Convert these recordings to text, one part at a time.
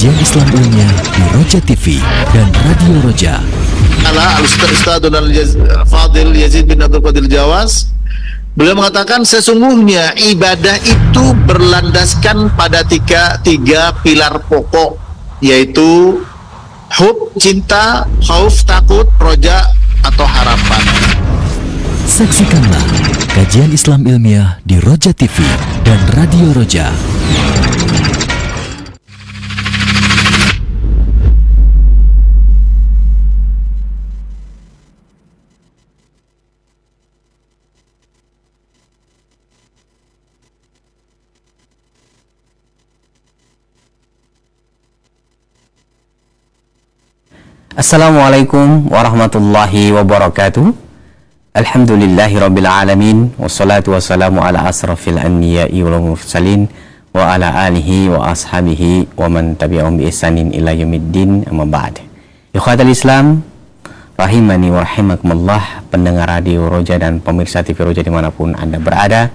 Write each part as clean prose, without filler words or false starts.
Kajian Islam Ilmiah di Roja TV dan Radio Roja. Al-Ustadz Fadil Yazid bin Abdul Qadir Jawas, beliau mengatakan sesungguhnya ibadah itu berlandaskan pada tiga pilar pokok, yaitu hub, cinta, khauf, takut, roja atau harapan. Saksikanlah Kajian Islam Ilmiah di Roja TV dan Radio Roja. Assalamualaikum warahmatullahi wabarakatuh. Alhamdulillahirabbil alamin, wassalatu wassalamu ala asrafil anbiya'i wal mursalin wa ala alihi wa ashabihi wa man tabi'ahum bi ihsanin ila yaumiddin, amma ba'd. Ikhwatal Islam rahimani wa rahimakumullah, pendengar Radio Roja dan pemirsa TV Roja dimanapun Anda berada.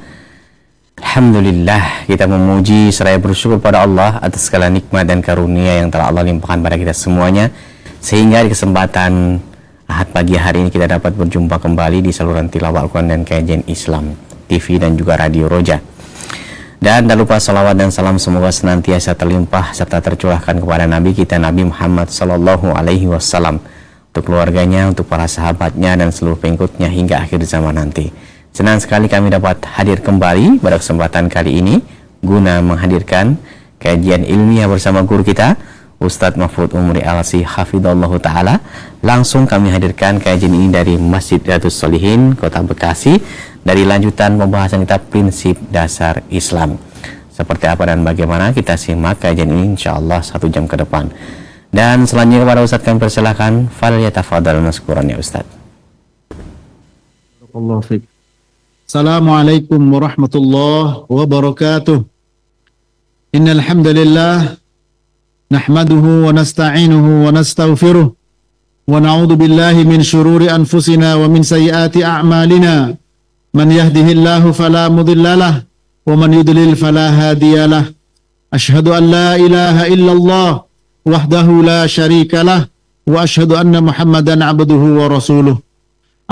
Alhamdulillah, kita memuji seraya bersyukur pada Allah atas segala nikmat dan karunia yang telah Allah limpahkan pada kita semuanya, sehingga di kesempatan Ahad pagi hari ini kita dapat berjumpa kembali di saluran tilawah Al-Quran dan Kajian Islam TV dan juga Radio Roja. Dan tak lupa salawat dan salam semoga senantiasa terlimpah serta tercurahkan kepada Nabi kita Nabi Muhammad Sallallahu Alaihi Wasallam, untuk keluarganya, untuk para sahabatnya dan seluruh pengikutnya hingga akhir zaman nanti. Senang sekali kami dapat hadir kembali pada kesempatan kali ini guna menghadirkan kajian ilmiah bersama guru kita Ustadz Mahfud Umri Al-Si Hafidhullah Ta'ala. Langsung kami hadirkan kajian ini dari Masjid Riyadhus Shalihin, Kota Bekasi, dari lanjutan pembahasan kitab Prinsip Dasar Islam. Seperti apa dan bagaimana kita simak kajian ini insyaallah 1 jam ke depan. Dan selanjutnya kepada Ustadz kami persilakan, falyatafadhal maskuran ya Ustadz. Assalamualaikum warahmatullahi wabarakatuh. Innal hamdalillah nahmaduhu wa nasta'inuhu wa nastaghfiruh wa na'udzu billahi min shururi anfusina wa min sayyiati a'malina. Man yahdihillahu fala mudhillalah wa man yudlil fala hadiyalah. Ashhadu an la ilaha illallah wahdahu la syarikalah wa ashhadu anna Muhammadan 'abduhu wa rasuluh.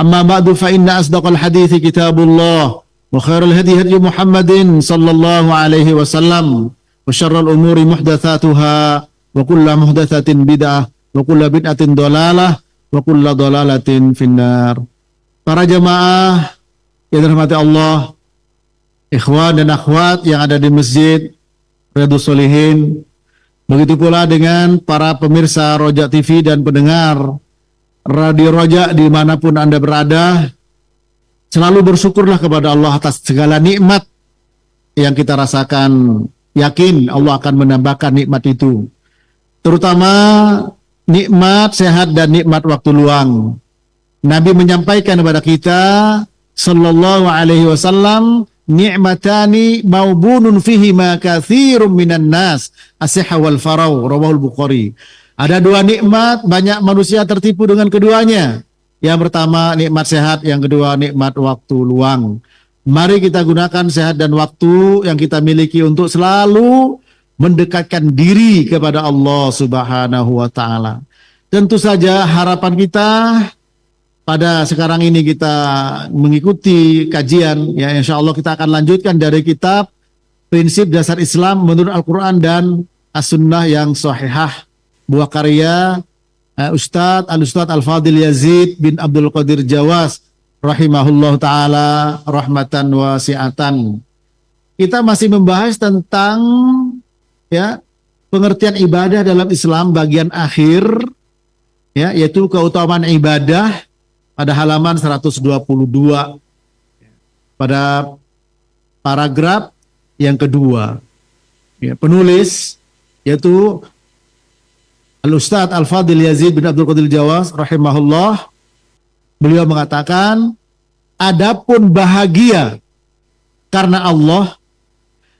Amma ba'du fa inna asdaqal hadithi kitabullah wa khairal hadi hadi Muhammadin sallallahu alaihi wasallam wa syarrul umuri muhdatsatuha wa kullu muhdatsatin bid'ah wa kullu bid'atin dhalalah wa kullu dhalalatin finnar. Para jamaah yang dirahmati Allah, ikhwan dan akhwat yang ada di Masjid Riyadhus Shalihin, begitu pula dengan para pemirsa Roja TV dan pendengar Radio Roja dimanapun Anda berada, selalu bersyukurlah kepada Allah atas segala nikmat yang kita rasakan. Yakin Allah akan menambahkan nikmat itu, terutama nikmat sehat dan nikmat waktu luang. Nabi menyampaikan kepada kita sallallahu alaihi wasallam, ni'matani maubunun fihi ma katsirun minan nas, as-sihha wal farau, rawahul Bukhari. Ada 2 nikmat, banyak manusia tertipu dengan keduanya. Yang pertama nikmat sehat, yang kedua nikmat waktu luang. Mari kita gunakan sehat dan waktu yang kita miliki untuk selalu mendekatkan diri kepada Allah Subhanahu wa Ta'ala. Tentu saja harapan kita pada sekarang ini kita mengikuti kajian, ya insya Allah kita akan lanjutkan dari kitab Prinsip Dasar Islam menurut Al-Quran dan As-Sunnah yang sahihah, buah karya Ustadz Al-Fadil Yazid bin Abdul Qadir Jawas rahimahullah ta'ala rahmatan wasi'atan. Kita masih membahas tentang pengertian ibadah dalam Islam bagian akhir, yaitu keutamaan ibadah pada halaman 122 pada paragraf yang kedua. Penulis yaitu Al-Ustadz Al-Fadil Yazid bin Abdul Qadir Jawas rahimahullah, beliau mengatakan, adapun bahagia karena Allah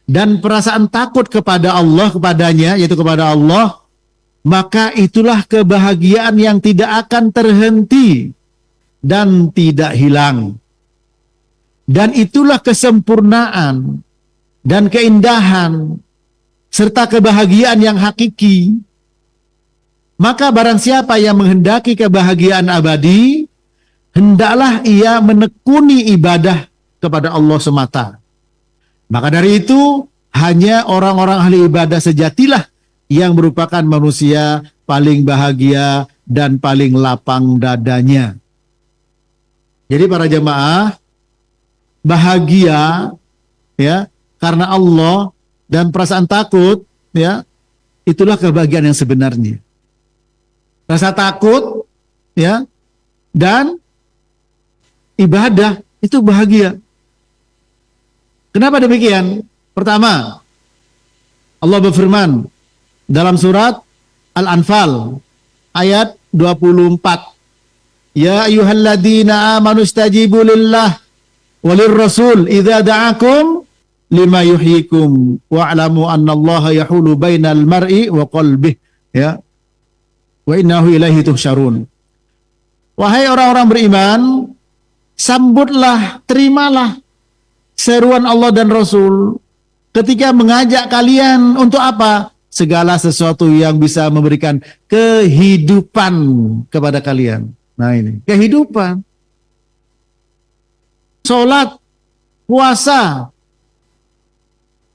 dan perasaan takut kepada Allah, kepadanya, yaitu kepada Allah, maka itulah kebahagiaan yang tidak akan terhenti dan tidak hilang. Dan itulah kesempurnaan dan keindahan serta kebahagiaan yang hakiki Maka barang siapa yang menghendaki kebahagiaan abadi, hendaklah ia menekuni ibadah kepada Allah semata. Maka dari itu, hanya orang-orang ahli ibadah sejatilah yang merupakan manusia paling bahagia dan paling lapang dadanya. Jadi para jemaah, bahagia ya karena Allah dan perasaan takut ya, itulah kebahagiaan yang sebenarnya. Rasa takut ya dan ibadah itu bahagia. Kenapa demikian? Pertama, Allah berfirman dalam surat Al-Anfal ayat 24. Ya ayyuhalladzina amanu istajibu lillah walir rasul idza da'akum lima yuhyikum wa'lamu annallaha yahulu bainal mar'i wa qalbih ya wa innahu ilaihi tuhsyarun. Wahai orang-orang beriman, sambutlah, terimalah seruan Allah dan Rasul ketika mengajak kalian untuk apa? Segala sesuatu yang bisa memberikan kehidupan kepada kalian. Nah ini, kehidupan. Sholat, puasa,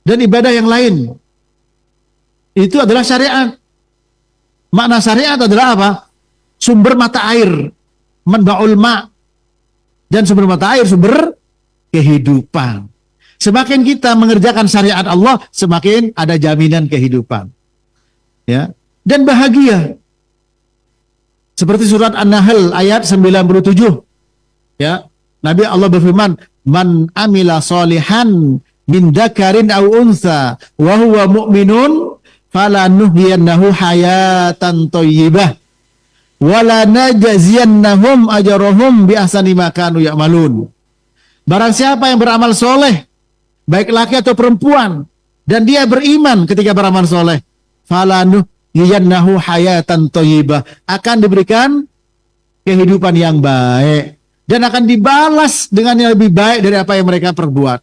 dan ibadah yang lain. Itu adalah syariat. Makna syariat adalah apa? Sumber mata air. Manba'ul ma'. Dan sumber mata air, sumber kehidupan. Semakin kita mengerjakan syariat Allah, semakin ada jaminan kehidupan. Ya, dan bahagia. Seperti surat An-Nahl ayat 97. Ya, Nabi Allah berfirman, "Man amila sholihan min dzakarin aw untha wa huwa mu'minun falanuhyiyannahu hayatan thayyibah wa lanajziyannahum ajrahum bi ahsani ma kanu ya'malun." Barang siapa yang beramal soleh, baik laki atau perempuan, dan dia beriman ketika beramal soleh, falanuhyiyannahu hayatan thayyibah, akan diberikan kehidupan yang baik dan akan dibalas dengan yang lebih baik dari apa yang mereka perbuat.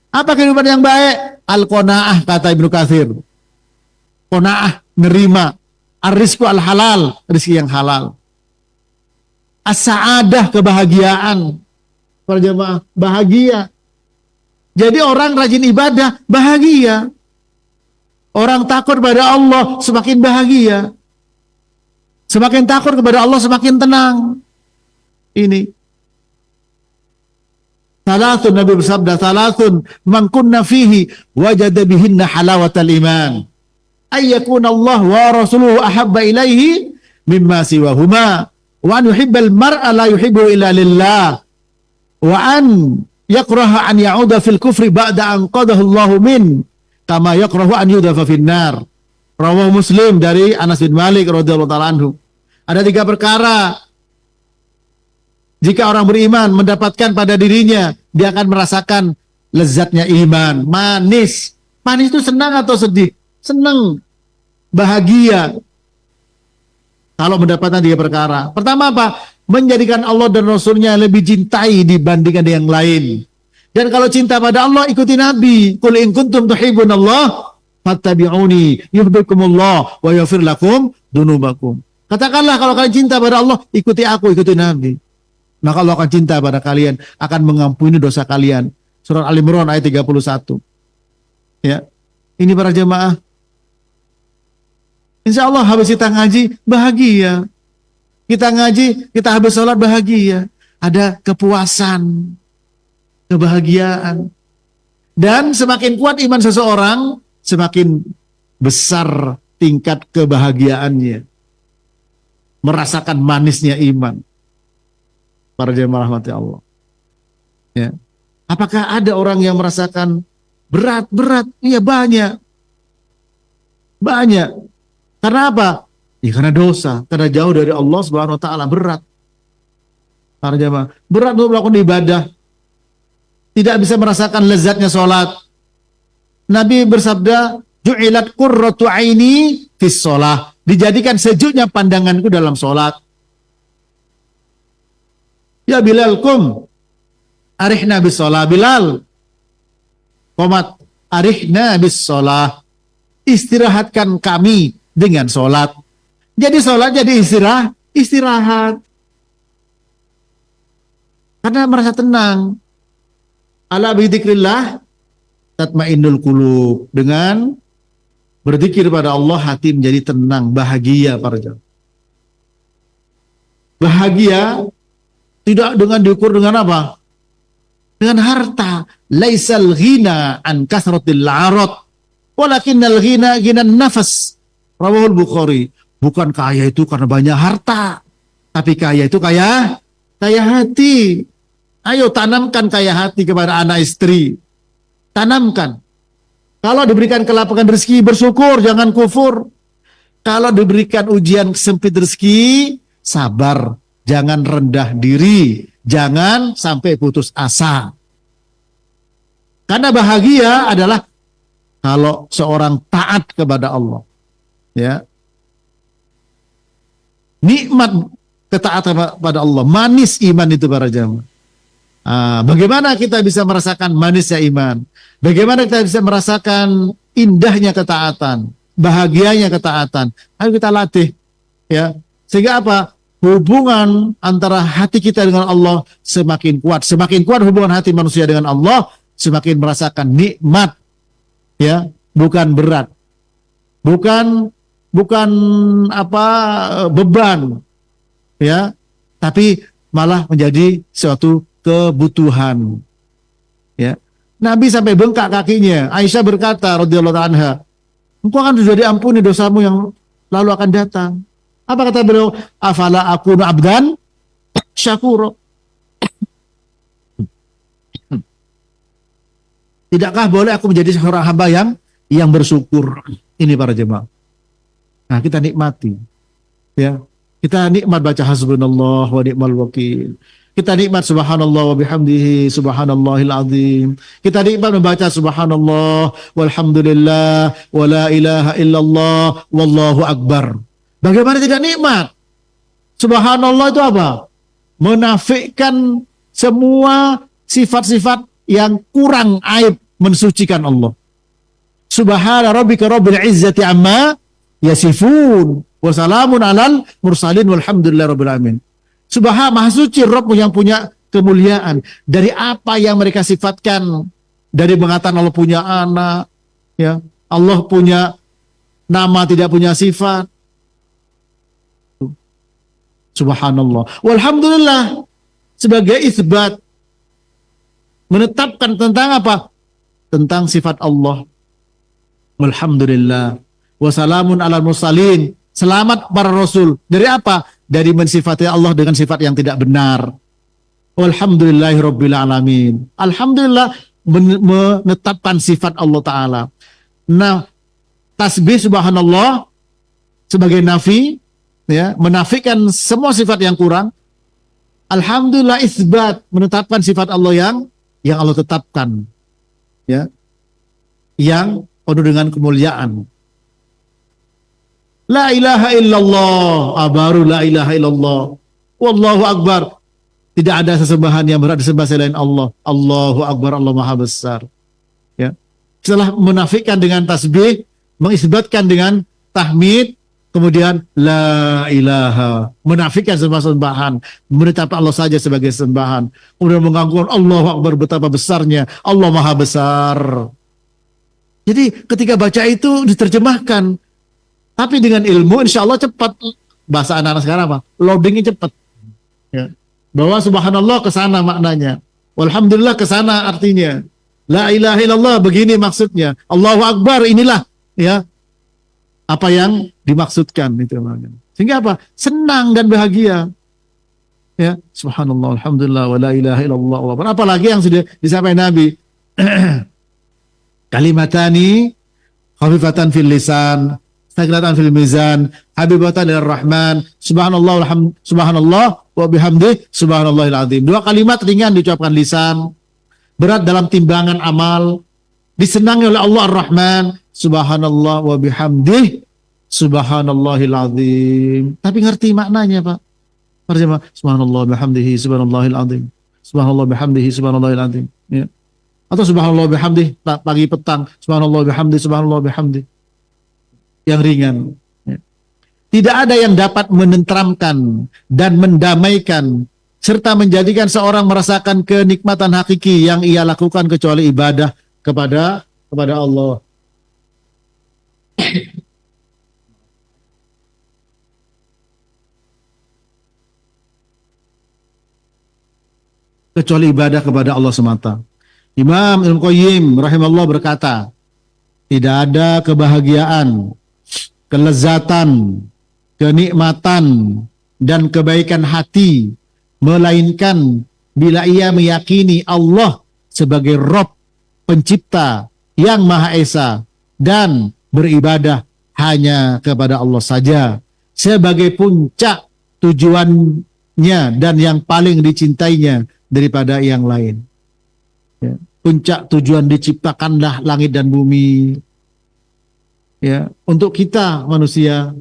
Apa kehidupan yang baik? Al-qanaah, kata Ibnu Katsir. Qanaah, nerima. Ar-rizqu al-halal, rezeki yang halal. As-sa'adah, kebahagiaan. Para jemaah, bahagia. Jadi orang rajin ibadah, bahagia. Orang takut kepada Allah, semakin bahagia. Semakin takut kepada Allah, semakin tenang. Ini. Salatun, Nabi bersabda, salatun man kunna fihi wajada bihinna halawatal iman. Ayyakuna Allah wa rasuluhu ahabba ilaihi mimma siwahuma. Wa an yuhibbal mar'a la yuhibbu illa lillah. Wa an yakraha an ya'uda fil kufri ba'da an qadahu Allahu min kama yakrahu an yudafa finnar. Rawahu Muslim dari Anas bin Malik radhiyallahu ta'ala anhu. Ada 3 perkara jika orang beriman mendapatkan pada dirinya, dia akan merasakan lezatnya iman. Manis. Manis itu senang atau sedih? Senang. Bahagia. Kalau mendapatkan 3 perkara. Pertama apa? Menjadikan Allah dan Rasulnya lebih cintai dibandingkan yang lain. Dan kalau cinta pada Allah, ikuti Nabi. Qul in kuntum tuhibbunallah fattabi'uni yuhibbukumullah wa yaghfir lakum dzunubakum. Katakanlah kalau kalian cinta pada Allah, ikuti aku, ikuti Nabi. Maka Allah akan cinta pada kalian, akan mengampuni dosa kalian. Surat Al-Imran ayat 31. Ya. Ini para jemaah. Insya Allah habis kita ngaji, bahagia. Kita ngaji, kita habis sholat, bahagia. Ada kepuasan, kebahagiaan. Dan semakin kuat iman seseorang, semakin besar tingkat kebahagiaannya. Merasakan manisnya iman. Para jemaah rahmati Allah. Ya. Apakah ada orang yang merasakan berat? Iya, banyak. Banyak. Karena apa? Ya karena dosa, karena jauh dari Allah Subhanahu wa taala, berat. Para jemaah, berat untuk melakukan ibadah. Tidak bisa merasakan lezatnya sholat. Nabi bersabda, "Ju'ilat qurratu aini fis shalah." Dijadikan sejuknya pandanganku dalam sholat. Ya Bilal, kum arihna bis shalah. Bilal, qomat arihna bis shalah. Istirahatkan kami dengan sholat. Jadi sholat jadi istirahat. Karena merasa tenang. Ala bidzikrillah tatmainnul qulub. Dengan berzikir pada Allah hati menjadi tenang, bahagia para jamaah. Bahagia tidak dengan diukur dengan apa? Dengan harta. Laisal ghina an kasratil arad, walakinnal ghina ghinan nafas. Rawahul Bukhari. Bukan kaya itu karena banyak harta, tapi kaya itu kaya hati. Ayo tanamkan kaya hati kepada anak istri. Tanamkan. Kalau diberikan kelapangan rezeki, bersyukur, jangan kufur. Kalau diberikan ujian sempit rezeki, sabar, jangan rendah diri, jangan sampai putus asa. Karena bahagia adalah kalau seorang taat kepada Allah. Ya. Nikmat ketaatan kepada Allah, manis iman itu para jamaah. Bagaimana kita bisa merasakan manisnya iman? Bagaimana kita bisa merasakan indahnya ketaatan, bahagianya ketaatan? Ayo kita latih, ya. Sehingga apa? Hubungan antara hati kita dengan Allah semakin kuat. Semakin kuat hubungan hati manusia dengan Allah, semakin merasakan nikmat, ya, bukan berat, bukan beban, ya, tapi malah menjadi suatu kebutuhan, ya. Nabi sampai bengkak kakinya. Aisyah berkata radhiyallahu anha, engkau akan sudah diampuni dosamu yang lalu akan datang. Apa kata beliau? Afala akunu abdan syakura. Tidakkah boleh aku menjadi seorang hamba yang bersyukur? Ini para jemaah. Nah, kita nikmati, ya. Kita nikmat baca hasbunallah wa ni'mal wakil. Kita nikmat subhanallah wa bihamdihi subhanallahil azim. Kita nikmat membaca subhanallah walhamdulillah wa la ilaha illallah wallahu akbar. Bagaimana tidak nikmat? Subhanallah itu apa? Menafikan semua sifat-sifat yang kurang aib, mensucikan Allah. Subhana rabbika rabbil izzati amma yasifun wa salamun alal mursalin walhamdulillahi rabbil alamin. Subhana, maha suci Rabb yang punya kemuliaan. Dari apa yang mereka sifatkan? Dari mengatakan Allah punya anak, ya, Allah punya nama, tidak punya sifat. Subhanallah. Walhamdulillah, sebagai isbat, menetapkan tentang apa? Tentang sifat Allah. Walhamdulillah. Wassalamun alal mursalin. Selamat para rasul. Dari apa? Dari mensifati Allah dengan sifat yang tidak benar. Walhamdulillahi rabbil alamin. Alhamdulillah menetapkan sifat Allah Ta'ala. Nah, tasbih subhanallah sebagai nafi, ya, menafikan semua sifat yang kurang. Alhamdulillah isbat, menetapkan sifat Allah yang Allah tetapkan, ya, yang penuh dengan kemuliaan. La ilaha illallah, baru la ilaha illallah. Wallahu akbar. Tidak ada sesembahan yang berhak disembah selain Allah. Allahu akbar, Allah maha besar. Ya. Setelah menafikan dengan tasbih, mengisbatkan dengan tahmid, kemudian la ilaha, menafikan semua sembahan, menetapkan Allah saja sebagai sembahan. Kemudian mengganggukan Allahu akbar, betapa besarnya Allah maha besar. Jadi ketika baca itu diterjemahkan. Tapi dengan ilmu insya Allah cepat. Bahasa anak-anak sekarang apa? Loadingnya cepat. Ya. Bahwa subhanallah ke sana maknanya. Walhamdulillah ke sana artinya. La ilaha illallah begini maksudnya. Allahu akbar inilah, ya, apa yang dimaksudkan itu maknanya. Sehingga apa? Senang dan bahagia. Ya, subhanallah, alhamdulillah, wa la ilaha illallah. Apalagi yang sudah disampaikan Nabi. Kalimatani khafifatan fil lisan, taqilatan fil mizan, habibatan lir rahman, subhanallah subhanallah wa bihamdih subhanallahil azim. Dua kalimat ringan diucapkan lisan, berat dalam timbangan amal, disenangi oleh Allah Ar-Rahman, subhanallah wa bihamdih subhanallahil azim. Tapi ngerti maknanya, Pak. Terjemah subhanallah bihamdihi subhanallahil azim. Subhanallah bihamdihi subhanallahil azim. Ya. Atau subhanallah bihamdih pagi petang, subhanallah bihamdih subhanallah bihamdih. Yang ringan, ya. Tidak ada yang dapat menenteramkan dan mendamaikan serta menjadikan seorang merasakan kenikmatan hakiki yang ia lakukan kecuali ibadah kepada Allah. Kecuali ibadah kepada Allah semata. Imam Ibnu Qayyim rahimahullah berkata, tidak ada kebahagiaan, kelezatan, kenikmatan, dan kebaikan hati melainkan bila ia meyakini Allah sebagai Rabb, pencipta yang Maha Esa, dan beribadah hanya kepada Allah saja sebagai puncak tujuannya dan yang paling dicintainya daripada yang lain. Ya, puncak tujuan diciptakanlah langit dan bumi. Ya, untuk kita manusia.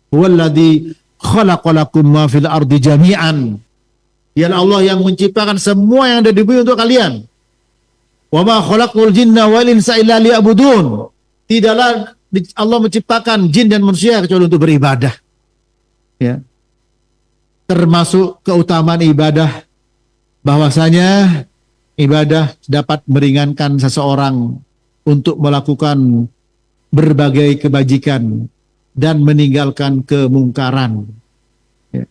Walladzi khalaqalakum ma fil ardi jami'an. Ya Allah yang menciptakan semua yang ada di bumi untuk kalian. Wa ma khalaqul jinna wal insa illa liya'budun. Tidaklah Allah menciptakan jin dan manusia kecuali untuk beribadah. Ya. Termasuk keutamaan ibadah, bahwasanya ibadah dapat meringankan seseorang untuk melakukan berbagai kebajikan dan meninggalkan kemungkaran. Ya.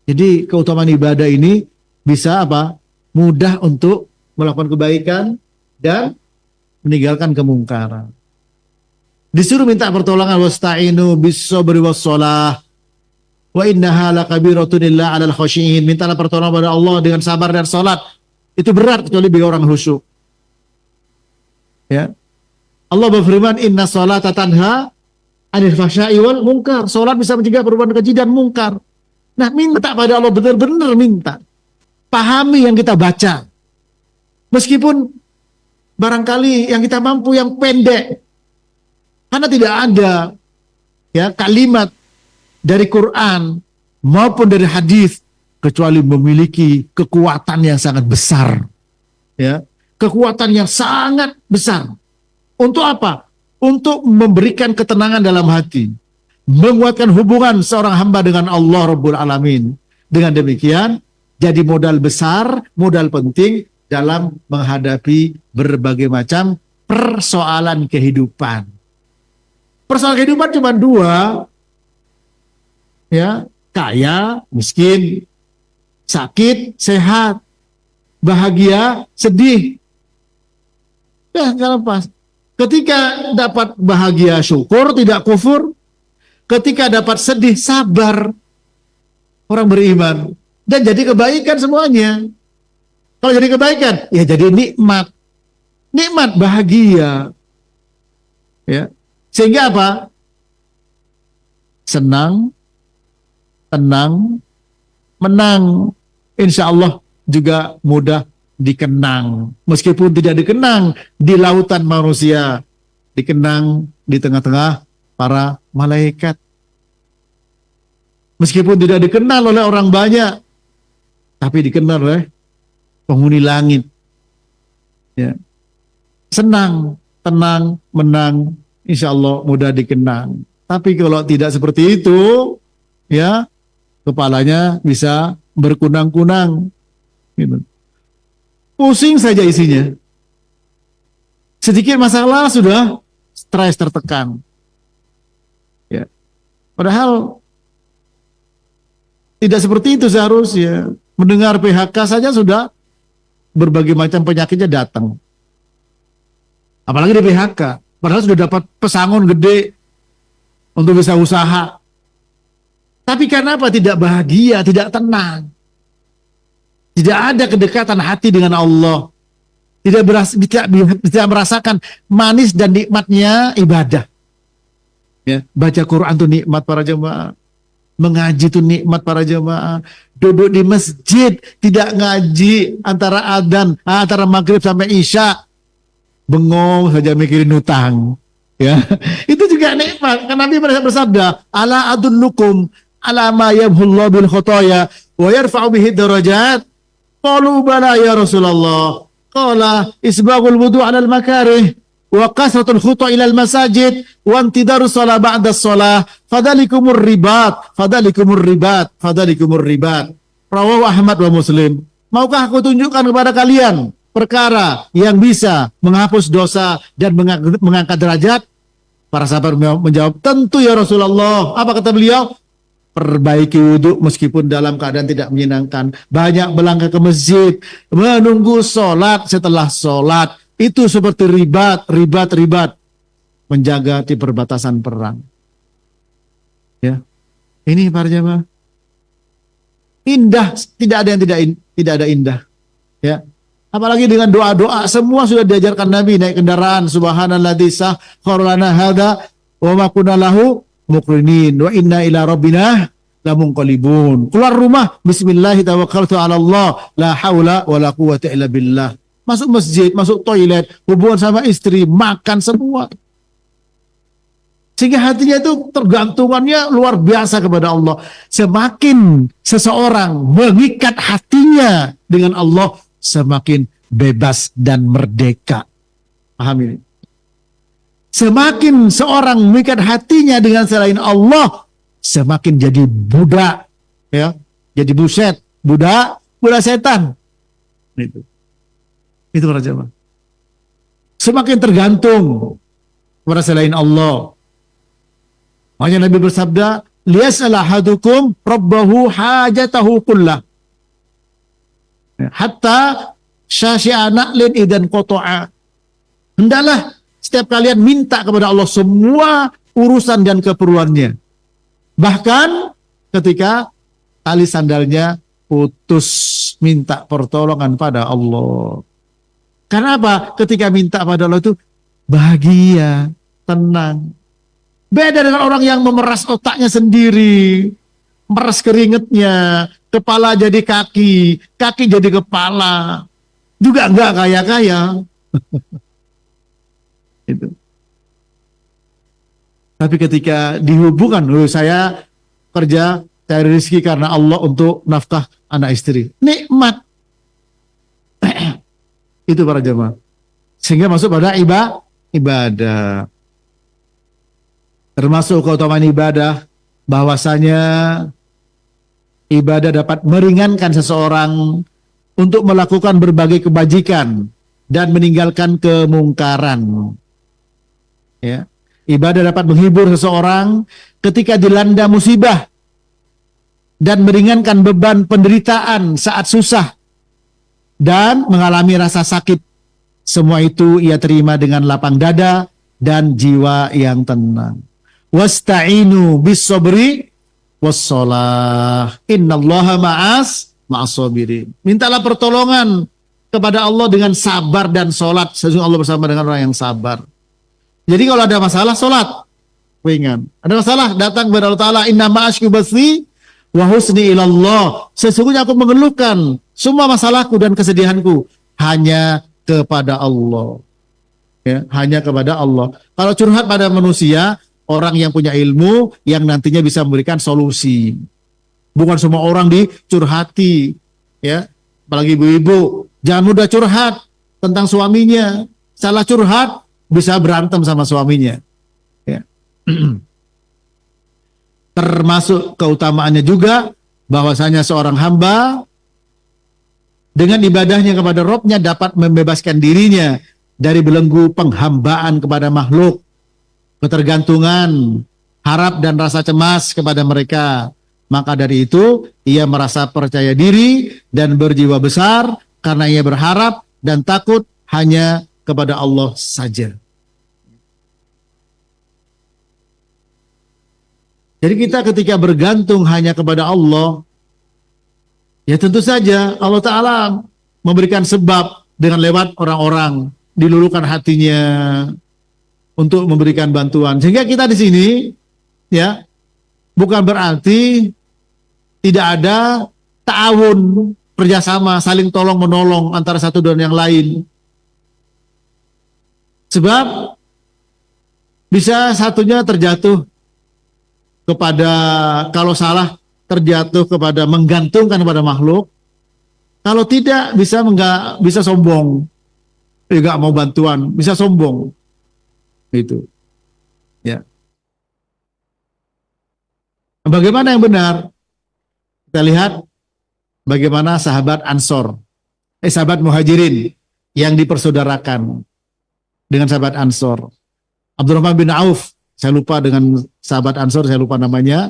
Jadi keutamaan ibadah ini bisa apa? Mudah untuk melakukan kebaikan dan meninggalkan kemungkaran. Disuruh minta pertolongan, wasta'inu bis-sabri was-shalah wa innaha lakabiratun illa 'alal khashiyin. Mintalah pertolongan pada Allah dengan sabar dan salat. Itu berat kecuali bagi orang khusyuk. Ya. Allah berfirman, inna sholata tanha 'anil fahsya'i wal munkar. Salat bisa mencegah perbuatan keji dan mungkar. Nah, minta pada Allah, benar-benar minta. Pahami yang kita baca. Meskipun barangkali yang kita mampu yang pendek. Karena tidak ada ya kalimat dari Quran maupun dari hadis kecuali memiliki kekuatan yang sangat besar. Ya, kekuatan yang sangat besar. Untuk apa? Untuk memberikan ketenangan dalam hati, menguatkan hubungan seorang hamba dengan Allah Rabbul Alamin. Dengan demikian, jadi modal besar, modal penting dalam menghadapi berbagai macam persoalan kehidupan. Persoalan kehidupan cuma dua, ya, kaya, miskin, sakit, sehat, bahagia, sedih. Ya, nggak lepas. Ketika dapat bahagia, syukur, tidak kufur. Ketika dapat sedih, sabar. Orang beriman. Dan jadi kebaikan semuanya. Kalau jadi kebaikan, ya jadi nikmat. Nikmat, bahagia. Ya. Sehingga apa? Senang, tenang, menang. Insya Allah juga mudah dikenang. Meskipun tidak dikenang di lautan manusia, dikenang di tengah-tengah para malaikat. Meskipun tidak dikenal oleh orang banyak, tapi dikenal oleh penghuni langit. Ya. Senang, tenang, menang, insya Allah mudah dikenang. Tapi kalau tidak seperti itu, ya kepalanya bisa berkunang-kunang. Gitu. Pusing saja isinya. Sedikit masalah sudah stres, tertekan. Ya. Padahal tidak seperti itu seharusnya. Mendengar PHK saja sudah berbagai macam penyakitnya datang. Apalagi di PHK. Padahal sudah dapat pesangon gede untuk bisa usaha. Tapi kenapa tidak bahagia, tidak tenang? Tidak ada kedekatan hati dengan Allah. Tidak merasakan manis dan nikmatnya ibadah. Ya, baca Quran itu nikmat para jemaah. Mengaji itu nikmat para jemaah. Duduk di masjid tidak ngaji antara adzan, antara maghrib sampai isya. Bengong saja mikirin utang. Ya, itu juga nikmat. Karena Nabi bersabda, ala adullukum ala ma yamhullahu bil khotoya wa yarfa'u bihi darajat. Qalu bala ya Rasulullah. Qala isbaghul wudu' 'alal makarih wa kasratul khutu ilal masajid wa intidaru shalah ba'da shalah fadalikumur ribat rawahu Ahmad wa Muslim. Maukah aku tunjukkan kepada kalian perkara yang bisa menghapus dosa dan mengangkat derajat? Para sahabat menjawab, tentu ya Rasulullah. Apa kata beliau? Perbaiki wudhu meskipun dalam keadaan tidak menyenangkan. Banyak melangkah ke masjid, menunggu sholat setelah sholat. Itu seperti ribat. Menjaga di perbatasan perang. Ya, ini para jamaah. Indah, tidak ada yang tidak ada indah. Ya, apalagi dengan doa-doa, semua sudah diajarkan Nabi. Naik kendaraan, subhanalladzi sakharana hadza wa ma kunna lahu muqrinin wa inna ila rabbina lamunqalibun. Keluar rumah, bismillah tawakkaltu ala Allah, la haula wala quwwata illa billah. Masuk masjid, masuk toilet, hubungan sama istri, makan semua. Sehingga hatinya itu tergantungannya luar biasa kepada Allah. Semakin seseorang mengikat hatinya dengan Allah, semakin bebas dan merdeka. Paham ini? Semakin seorang mengikat hatinya dengan selain Allah, semakin jadi budak, ya, jadi buset, budak setan. Itu para jemaah. Semakin tergantung kepada selain Allah. Makanya Nabi bersabda, liyas'al ahadukum rabbahu hajatahu kullah. Hatta syasyi'ana lin idan qata'a. Hendaklah setiap kalian minta kepada Allah semua urusan dan keperluannya. Bahkan ketika tali sandalnya putus, minta pertolongan pada Allah. Karena apa? Ketika minta pada Allah itu bahagia, tenang. Beda dengan orang yang memeras otaknya sendiri, meras keringetnya, kepala jadi kaki, kaki jadi kepala. Juga enggak kaya-kaya. Itu. Tapi ketika dihubungkan, saya kerja cari rezeki karena Allah untuk nafkah anak istri. Nikmat. Itu para jemaah. Sehingga masuk pada ibadah. Termasuk keutamaan ibadah, bahwasanya ibadah dapat meringankan seseorang untuk melakukan berbagai kebajikan dan meninggalkan kemungkaran. Ya. Ibadah dapat menghibur seseorang ketika dilanda musibah dan meringankan beban penderitaan saat susah dan mengalami rasa sakit. Semua itu ia terima dengan lapang dada dan jiwa yang tenang. Wasta'inu bis-sabri was-shalah. Innallaha ma'as-sabirin. Mintalah pertolongan kepada Allah dengan sabar dan salat. Sesungguhnya Allah bersama dengan orang yang sabar. Jadi kalau ada masalah, salat. Ringan. Ada masalah, datang kepada Allah Ta'ala. Inna ma'ashku basri wa husni ilallah. Sesungguhnya aku mengeluhkan semua masalahku dan kesedihanku hanya kepada Allah. Ya, hanya kepada Allah. Kalau curhat pada manusia, orang yang punya ilmu yang nantinya bisa memberikan solusi. Bukan semua orang dicurhati, ya. Apalagi ibu-ibu, jangan mudah curhat tentang suaminya. Salah curhat bisa berantem sama suaminya. Ya. Termasuk keutamaannya juga bahwasanya seorang hamba dengan ibadahnya kepada Rabb-nya dapat membebaskan dirinya dari belenggu penghambaan kepada makhluk, ketergantungan, harap dan rasa cemas kepada mereka. Maka dari itu, ia merasa percaya diri dan berjiwa besar karena ia berharap dan takut hanya kepada Allah saja. Jadi kita ketika bergantung hanya kepada Allah, ya tentu saja Allah Ta'ala memberikan sebab dengan lewat orang-orang, diluluhkan hatinya untuk memberikan bantuan. Sehingga kita di sini, ya, bukan berarti tidak ada ta'awun, kerjasama, saling tolong menolong antara satu dan yang lain. Sebab bisa satunya terjatuh kepada, kalau salah terjatuh kepada menggantungkan kepada makhluk. Kalau tidak bisa sombong, nggak mau bantuan, bisa sombong. Itu. Ya. Bagaimana yang benar? Kita lihat bagaimana sahabat Ansor, sahabat Muhajirin yang dipersaudarakan dengan sahabat Ansor. Abdurrahman bin Auf, saya lupa dengan sahabat Ansor, saya lupa namanya.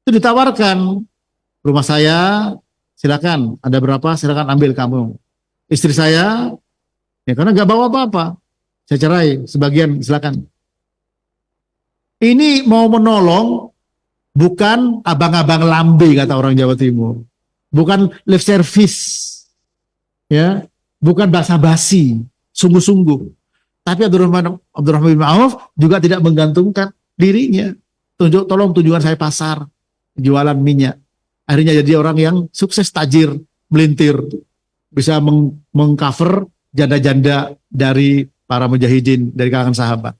Itu ditawarkan, rumah saya, silakan, ada berapa, silakan ambil kamu. Istri saya, ya karena nggak bawa apa-apa, saya cerai, sebagian silakan. Ini mau menolong, bukan abang-abang lambe kata orang Jawa Timur, bukan lip service, ya, bukan basa-basi, sungguh-sungguh. Tapi Abdurrahman bin Auf juga tidak menggantungkan dirinya. Tolong tunjukkan saya pasar, jualan minyak. Akhirnya jadi orang yang sukses, tajir, melintir, bisa mengcover janda-janda dari para mujahidin, dari kalangan sahabat.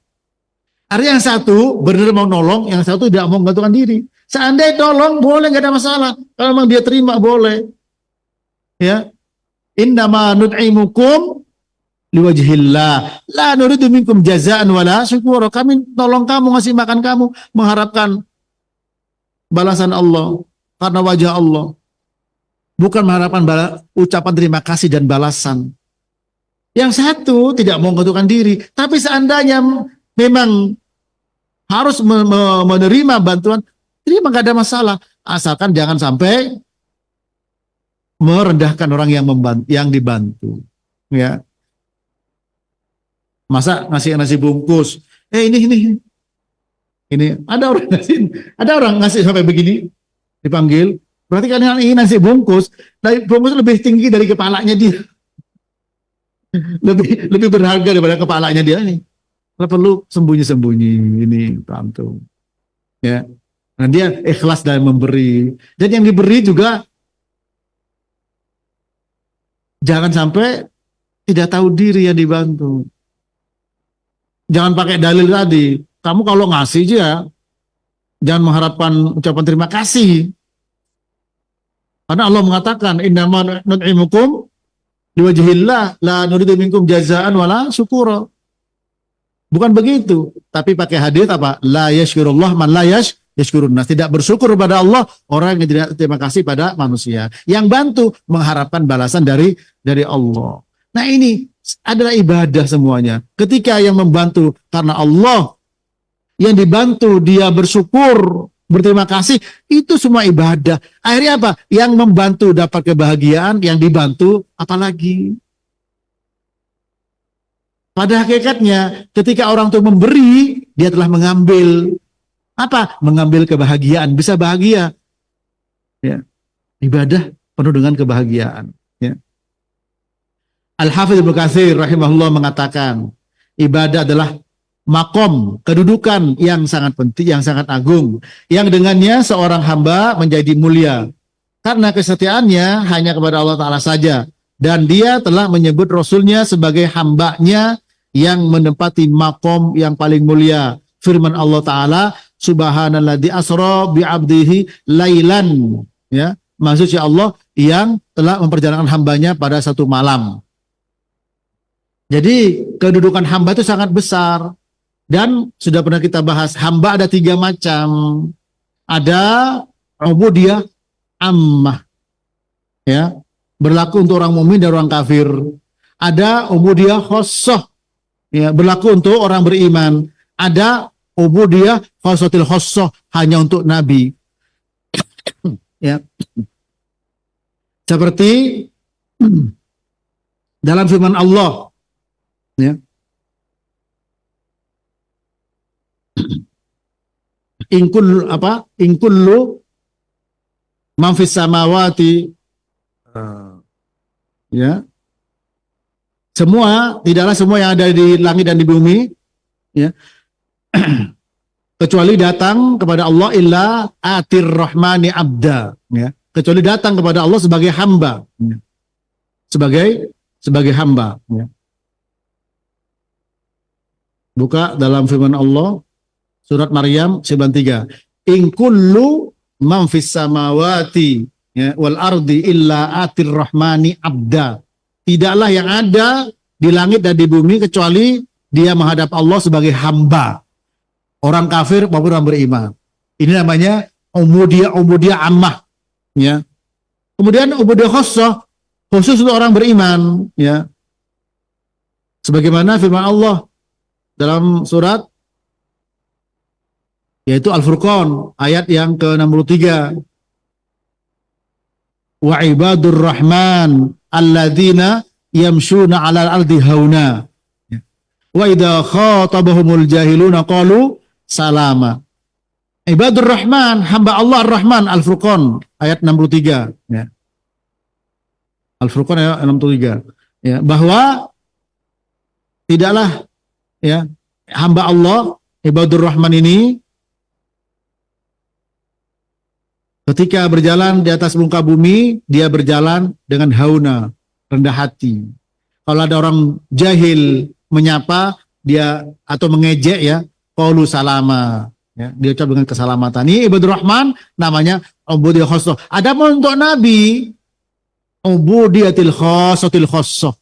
Artinya yang satu benar mau nolong, yang satu tidak mau menggantungkan diri. Seandainya tolong boleh, nggak ada masalah. Kalau memang dia terima boleh. Ya, innama nut'imukum liwajhillah la nuridu minkum jazaan wala syukura. Kami tolong kamu, ngasih makan kamu, mengharapkan balasan Allah karena wajah Allah, bukan mengharapkan ucapan terima kasih dan balasan. Yang satu tidak mau menggantungkan diri, tapi seandainya memang harus menerima bantuan, terima, nggak ada masalah, asalkan jangan sampai merendahkan orang yang dibantu. Ya, masa ngasih nasi bungkus, ini ada orang ngasih sampai begini, dipanggil, berarti kalian ingin nasi bungkus, bungkus lebih tinggi dari kepalanya dia, lebih berharga daripada kepalanya dia nih. Nggak perlu sembunyi-sembunyi ini bantu. Ya, nah dia ikhlas dalam memberi, dan yang diberi juga jangan sampai tidak tahu diri yang dibantu. Jangan pakai dalil tadi. Kamu kalau ngasih aja, jangan mengharapkan ucapan terima kasih. Karena Allah mengatakan, innama nut'imukum liwajhillah la nuridu minkum jazaan wala syukura. Bukan begitu, tapi pakai hadis apa? La yashkurullah man la yashkurun nas. Tidak bersyukur kepada Allah orang yang tidak terima kasih pada manusia. Yang bantu mengharapkan balasan dari Allah. Nah, ini adalah ibadah semuanya. Ketika yang membantu karena Allah, yang dibantu dia bersyukur, berterima kasih, itu semua ibadah. Akhirnya apa? Yang membantu dapat kebahagiaan, yang dibantu apalagi. Pada hakikatnya, ketika orang itu memberi, dia telah mengambil apa? Mengambil kebahagiaan, bisa bahagia. Ya. Ibadah penuh dengan kebahagiaan. Ya. Al-Hafidz Ibnu Katsir rahimahullah mengatakan, ibadah adalah makom, kedudukan yang sangat penting, yang sangat agung, yang dengannya seorang hamba menjadi mulia karena kesetiaannya hanya kepada Allah Ta'ala saja, dan dia telah menyebut Rasulnya sebagai hambanya yang menempati makom yang paling mulia. Firman Allah Ta'ala, subhanalladzi asra bi'abdihi lailan, ya, maksudnya Allah yang telah memperjalankan hambanya pada satu malam. Jadi kedudukan hamba itu sangat besar. Dan sudah pernah kita bahas, hamba ada 3 macam. Ada ubudiyah ammah, ya, berlaku untuk orang mukmin dan orang kafir. Ada ubudiyah khosoh, ya, berlaku untuk orang beriman. Ada ubudiyah khosotil khosoh, hanya untuk nabi. Ya. Seperti dalam firman Allah, ya, ingkullu man fis samawati, ya, tidaklah semua yang ada di langit dan di bumi, ya, kecuali datang kepada Allah illa atir rahmani abda, ya, kecuali datang kepada Allah sebagai hamba, ya, sebagai hamba, ya. Buka dalam firman Allah surat Maryam 93. In kullu man fis samawati, ya, wal ardi illa atir rahmani abda. Tidaklah yang ada di langit dan di bumi kecuali dia menghadap Allah sebagai hamba, orang kafir maupun orang beriman. Ini namanya ubudiyah ammah, ya. Kemudian ubudiyah khusus, khusus untuk orang beriman, ya. Sebagaimana firman Allah dalam surat yaitu Al-Furqan ayat yang ke-63. Wa ibadur rahman alladzina yamshuna 'alal ardi hauna. Wa idza khatabahumul jahiluna qalu salama. Ibadur rahman, hamba Allah Ar-Rahman, Al-Furqan ayat 63, ya. Al-Furqan ayat 63, ya, bahwa tidaklah, ya, hamba Allah ibadur rahman ini ketika berjalan di atas muka bumi, dia berjalan dengan hauna, rendah hati. Kalau ada orang jahil menyapa dia atau mengejek, ya, qalu salama, ya, dia ucap dengan keselamatan. Ini ibadur rahman namanya ubudiyah khusus. Adapun untuk Nabi ubudiyatil khassatil khassah,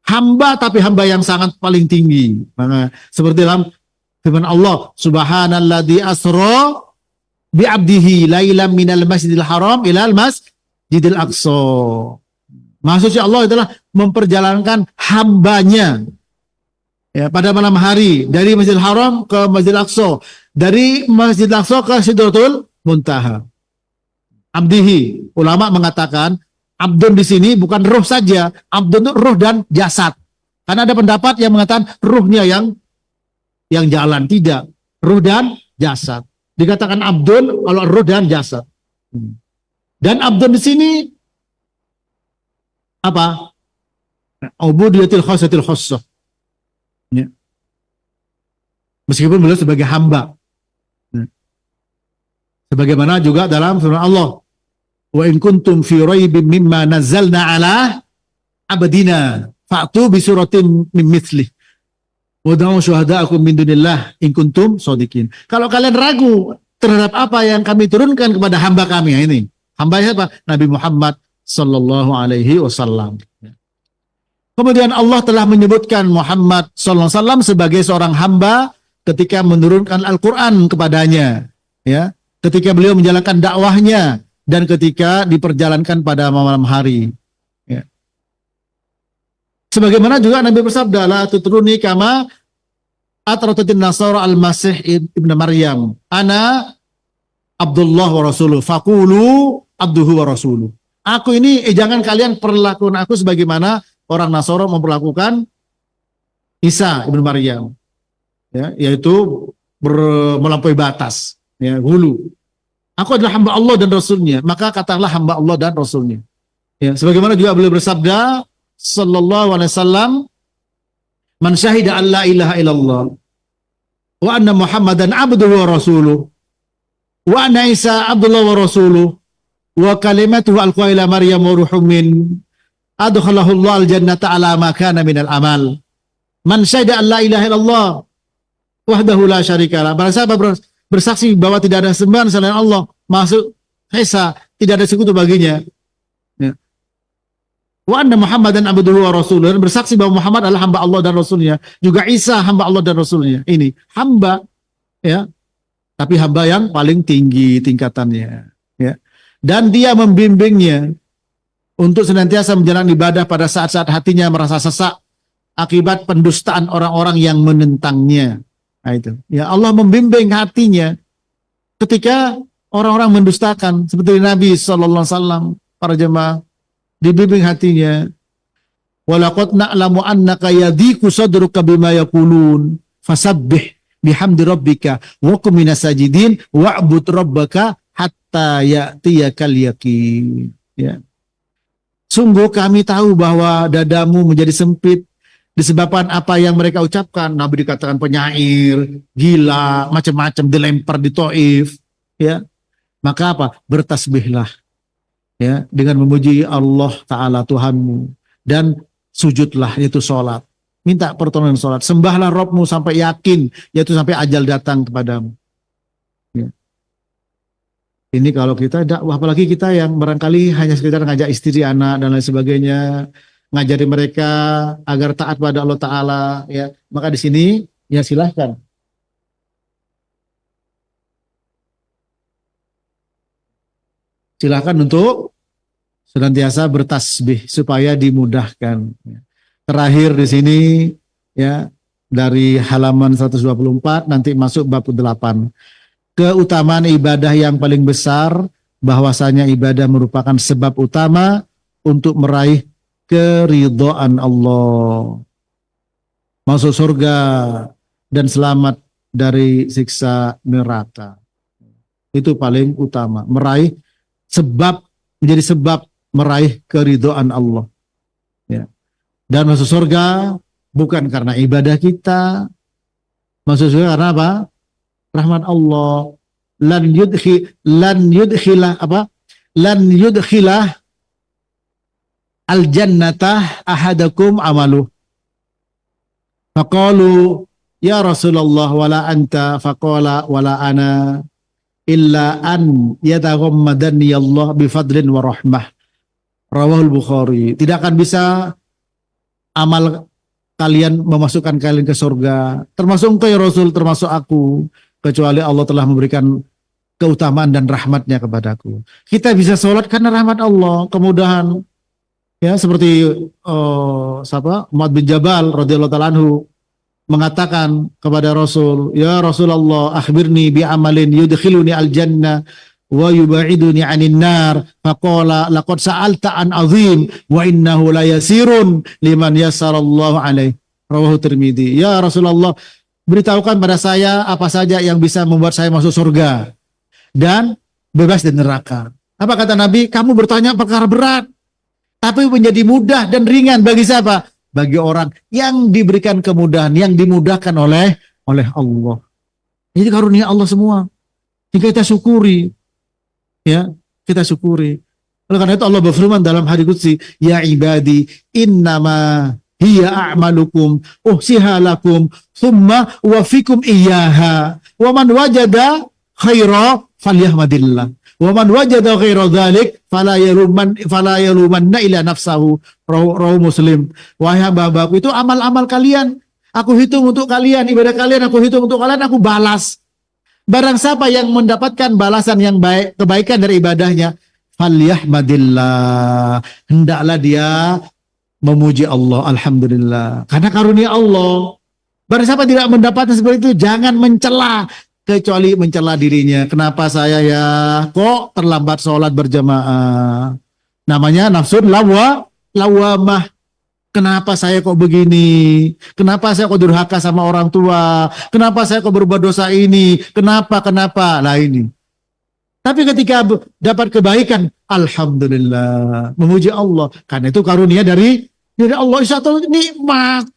hamba tapi hamba yang sangat paling tinggi. Maka seperti dalam firman Allah, subhanalladzi asra bi 'abdihi lailan minal masjidil haram ilal masjidil aqsa. Maksudnya Allah adalah memperjalankan hambanya, ya, pada malam hari dari Masjidil Haram ke Masjidil Aqsa, dari Masjidil Aqsa ke Sidratul Muntaha. Abdihi, ulama mengatakan abdun di sini bukan ruh saja, abdun itu ruh dan jasad. Karena ada pendapat yang mengatakan ruhnya yang jalan, tidak, ruh dan jasad. Dikatakan abdun kalau ruh dan jasad. Dan abdun di sini apa? Ubudiyatil khassatil khassah. Ya. Meskipun beliau sebagai hamba. Ya. Sebagaimana juga dalam firman Allah, wa in kuntum fi raibin mimma nazzalna ala abdina fa'tu bi suratin min mithlih wad'u syuhada'akum min dunillah in kuntum shadiqin. Kalau kalian ragu terhadap apa yang kami turunkan kepada hamba kami, ini hamba siapa? Nabi Muhammad sallallahu alaihi wasallam. Kemudian Allah telah menyebutkan Muhammad sallallahu alaihi wasallam sebagai seorang hamba ketika menurunkan Al-Qur'an kepadanya, ya, ketika beliau menjalankan dakwahnya dan ketika diperjalankan pada malam hari, ya. Sebagaimana juga Nabi bersabda, la tutruni kama atratatin nasara al-masih ibn Maryam, ana Abdullah wa rasuluh faqulu abduhu wa rasuluh. Aku ini, jangan kalian perlakukan aku sebagaimana orang Nasara memperlakukan Isa ibn Maryam, ya, yaitu melampaui batas, ya, hulu. Aku adalah hamba Allah dan Rasulnya, maka katakanlah hamba Allah dan Rasulnya. Ya, sebagaimana juga beliau bersabda, sallallahu alaihi wasallam, man syahida an la ilaha illallah, wa anna Muhammadan abduhu wa rasuluh, wa anna Isa abdullah wa rasuluh, wa kalimatuhu alqa ila Maryam wa ruhum min, adkhalahu Allah al-jannata ala ma kana minal amal. Man syahida an la ilaha illallah wahdahu la syarikalah. Barang siapa bersaksi bahwa tidak ada sembahan selain Allah, masuk Esa, tidak ada sekutu baginya. Ya. Wa anna Muhammadan abduhu wa rasuluh, dan bersaksi bahwa Muhammad adalah hamba Allah dan Rasulnya. Juga Isa hamba Allah dan Rasulnya. Ini hamba, ya, tapi hamba yang paling tinggi tingkatannya, ya. Dan dia membimbingnya untuk senantiasa menjalani ibadah pada saat-saat hatinya merasa sesak akibat pendustaan orang-orang yang menentangnya. Nah, itu. Ya, Allah membimbing hatinya ketika orang-orang mendustakan, seperti Nabi sallallahu alaihi wasallam, para jemaah dibimbing hatinya. Walaqad na'lamu annaka yadhiqu sadruka bima yaqulun fasabbih bihamdi rabbika wa qum minas sajidin wa'bud rabbaka hatta ya'tiyakal yaqin. Ya. Sungguh kami tahu bahwa dadamu menjadi sempit disebabkan apa yang mereka ucapkan. Nabi dikatakan penyair, gila, macam-macam, dilempar di Taif, ya. Maka apa? Bertasbihlah, ya, dengan memuji Allah Ta'ala Tuhanmu, dan sujudlah, yaitu sholat. Minta pertolongan sholat. Sembahlah Rabbmu sampai yakin, yaitu sampai ajal datang kepadamu. Ya. Ini kalau kita dakwah, apalagi kita yang barangkali hanya sekedar ngajak istri, anak, dan lain sebagainya, ngajari mereka agar taat pada Allah Ta'ala, ya. Maka di sini ya silahkan. Silahkan untuk senantiasa bertasbih supaya dimudahkan. Terakhir di sini ya dari halaman 124 nanti masuk bab 8. Keutamaan ibadah yang paling besar, bahwasanya ibadah merupakan sebab utama untuk meraih keridhaan Allah, masuk surga dan selamat dari siksa neraka. Itu paling utama, menjadi sebab meraih keridhaan Allah. Ya. Dan masuk surga bukan karena ibadah kita, masuk surga karena apa? Rahmat Allah. Lan yudkhilah al jannatah ahadakum amaluh. Faqalu ya Rasulullah wala anta, faqala wala ana illa an yataghammadani Allah bifadlin wa rahmah. Rawahul Bukhari. Tidak akan bisa amal kalian memasukkan kalian ke surga, termasuk engkau ya Rasul, termasuk aku, kecuali Allah telah memberikan keutamaan dan rahmatnya kepadaku. Kita bisa sholat karena rahmat Allah, kemudahan. Ya, seperti Mu'adz bin Jabal radhiyallahu ta'ala anhu mengatakan kepada Rasul, ya Rasulullah, akhbirni bi amalin yudkhiluni al-jannah wa yubaiduni 'anil nar. Faqala laqad sa'alta an 'azim wa innahu la yasirun liman yassarallahu alaihi. Rawahu Tirmidzi. Ya Rasulullah, beritahukan pada saya apa saja yang bisa membuat saya masuk surga dan bebas dari neraka. Apa kata Nabi? Kamu bertanya perkara berat, tapi menjadi mudah dan ringan bagi siapa? Bagi orang yang diberikan kemudahan, yang dimudahkan oleh Allah. Ini karunia Allah semua. Jika kita syukuri, ya, kita syukuri. Oleh karena itu Allah berfirman dalam hadits qudsi, ya ibadi innama hiya a'malukum uhsiha lakum thumma wafikum iyyaha wa man wajada khaira falyahmadillah wa man wajada ghaira dzalik fala yalumanna ila nafsahu. Rawahu Muslim. Wahai hamba-hambaku, itu amal-amal kalian aku hitung untuk kalian, ibadah kalian aku hitung untuk kalian, aku balas. Barang siapa yang mendapatkan balasan yang baik, kebaikan dari ibadahnya, falyahmadillah, hendaklah dia memuji Allah, alhamdulillah, karena karunia Allah. Barang siapa tidak mendapatkan seperti itu, jangan mencela, kecuali mencela dirinya. Kenapa saya ya kok terlambat sholat berjamaah? Namanya nafsun lawamah. Kenapa saya kok begini? Kenapa saya kok durhaka sama orang tua? Kenapa saya kok berbuat dosa ini? Kenapa? Nah ini. Tapi ketika dapat kebaikan, alhamdulillah, memuji Allah. Karena itu karunia dari Allah, satu nikmat.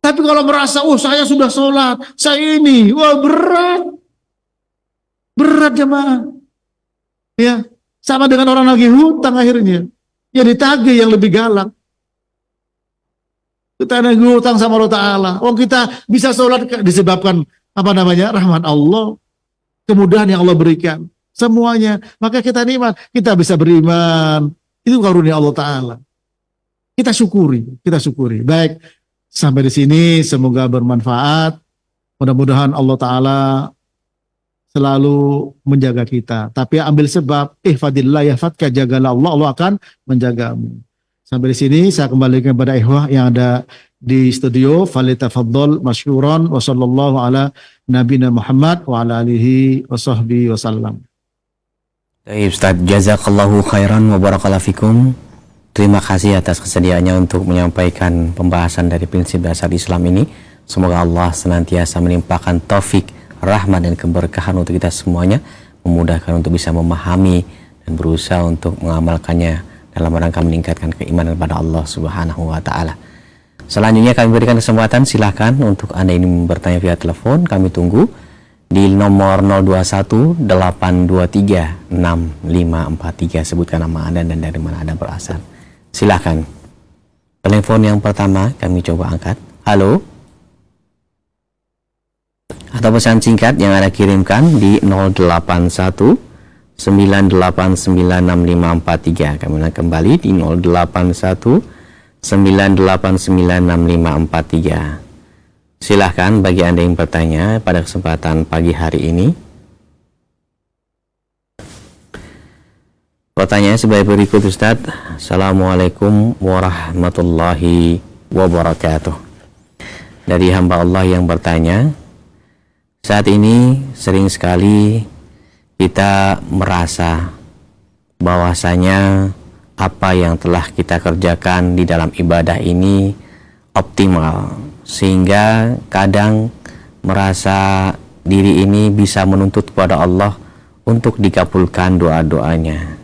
Tapi kalau merasa, saya sudah sholat, saya ini, berat jemaah. Ya, sama dengan orang lagi hutang akhirnya. Ya ditagih yang lebih galak. Kita nagih hutang sama Allah Ta'ala. Kita bisa sholat disebabkan rahmat Allah, kemudahan yang Allah berikan, semuanya. Maka kita nikmat, kita bisa beriman. Itu karunia Allah Ta'ala. Kita syukuri. Baik. Sampai di sini semoga bermanfaat. Mudah-mudahan Allah Ta'ala selalu menjaga kita. Tapi ambil sebab, ihfadillah yahfadka, jagalah Allah, Allah akan menjagamu. Sampai di sini saya kembalikan kepada ikhwah yang ada di studio. Falitafadhol masykuran wa sallallahu ala nabiyina Muhammad wa ala alihi wa sahbihi wasallam. Baik Ustaz, jazakallahu khairan wa barakallahu fikum. Terima kasih atas kesediaannya untuk menyampaikan pembahasan dari prinsip dasar Islam ini. Semoga Allah senantiasa melimpahkan taufik, rahmat dan keberkahan untuk kita semuanya, memudahkan untuk bisa memahami dan berusaha untuk mengamalkannya dalam rangka meningkatkan keimanan pada Allah Subhanahu wa taala. Selanjutnya kami berikan kesempatan, silahkan untuk Anda ini bertanya via telepon, kami tunggu di nomor 021 823 6543. Sebutkan nama Anda dan dari mana Anda berasal. Silahkan. Telepon yang pertama kami coba angkat. Halo. Atau pesan singkat yang Anda kirimkan di 081 9896543. Kami ulang kembali di 081 9896543. Silahkan bagi Anda yang bertanya pada kesempatan pagi hari ini. Pertanyaan sebagai berikut, Ustadz. Assalamualaikum warahmatullahi wabarakatuh. Dari hamba Allah yang bertanya, saat ini sering sekali kita merasa bahwasanya apa yang telah kita kerjakan di dalam ibadah ini optimal, sehingga kadang merasa diri ini bisa menuntut kepada Allah untuk dikabulkan doa-doanya.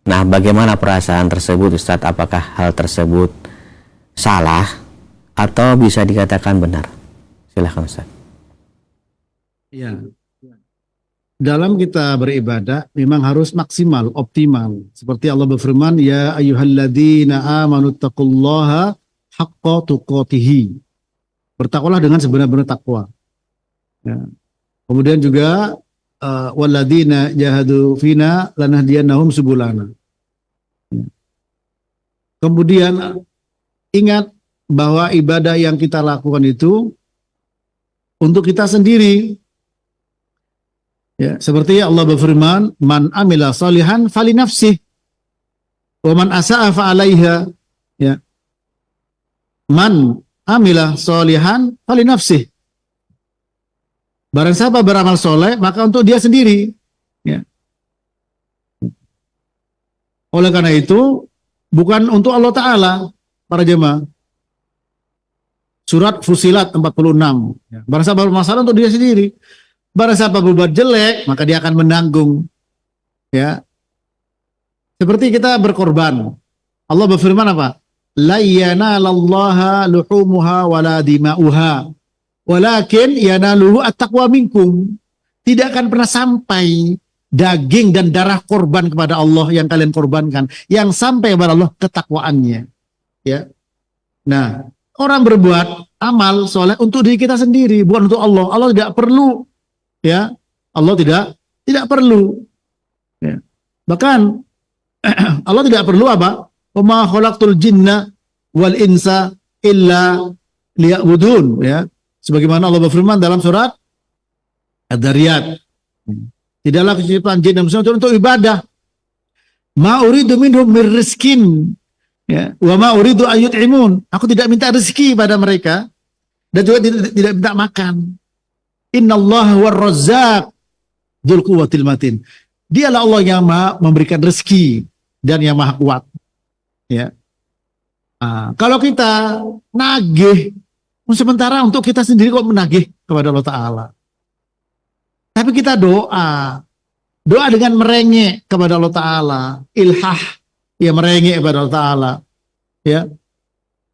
Nah, bagaimana perasaan tersebut, Ustadz? Apakah hal tersebut salah atau bisa dikatakan benar? Silahkan, Ustadz. Ya. Dalam kita beribadah memang harus maksimal, optimal. Seperti Allah berfirman, ya ayyuhalladzina amanu taqullaha haqqa tuqatihi. Bertakwalah dengan sebenar-benar takwa. Ya. Kemudian juga walladzina jahadu fina lanahdiyannahum subulana. Ya. Kemudian ingat bahwa ibadah yang kita lakukan itu untuk kita sendiri. Ya, seperti Allah berfirman, man amila salihan fali nafsih wa man asa'a fa 'alaiha. Ya. Man amila salihan fali nafsih. Barang siapa beramal soleh, maka untuk dia sendiri. Ya. Oleh karena itu, bukan untuk Allah Ta'ala, para jemaah. Surat Fusilat 46. Ya. Barang siapa bermasalah untuk dia sendiri. Barang siapa berbuat jelek, maka dia akan menanggung. Ya. Seperti kita berkorban. Allah berfirman apa? La yanalallaha luhumuha wala dima'uha walakin yanaluhu at-taqwa minkum. Tidak akan pernah sampai daging dan darah korban kepada Allah yang kalian korbankan. Yang sampai kepada Allah ketakwaannya. Ya. Nah, orang berbuat amal soleh untuk diri kita sendiri, bukan untuk Allah. Allah tidak perlu. Ya, Allah tidak perlu. Ya. Bahkan Allah tidak perlu apa? Wa ma khalaqtul jinna wal insa illa liya'budun. Ya, sebagaimana Allah berfirman dalam surat Ad-Dariyat. Tidaklah ciptaan jin dan manusia untuk ibadah. Ma uridu minhum mir rizkin. Ya, wa ma uridu ayyut'imun. Aku tidak minta rezeki pada mereka dan juga tidak minta makan. Innallaha war-razzaq dzul quwwatil matin. Dialah Allah yang Maha memberikan rezeki dan yang Maha kuat. Ya. Kalau kita nagih sementara untuk kita sendiri kok menagih kepada Allah Ta'ala. Tapi kita doa dengan merengek kepada Allah Ta'ala, ilhah, ya merengek kepada Allah Ta'ala. Ya.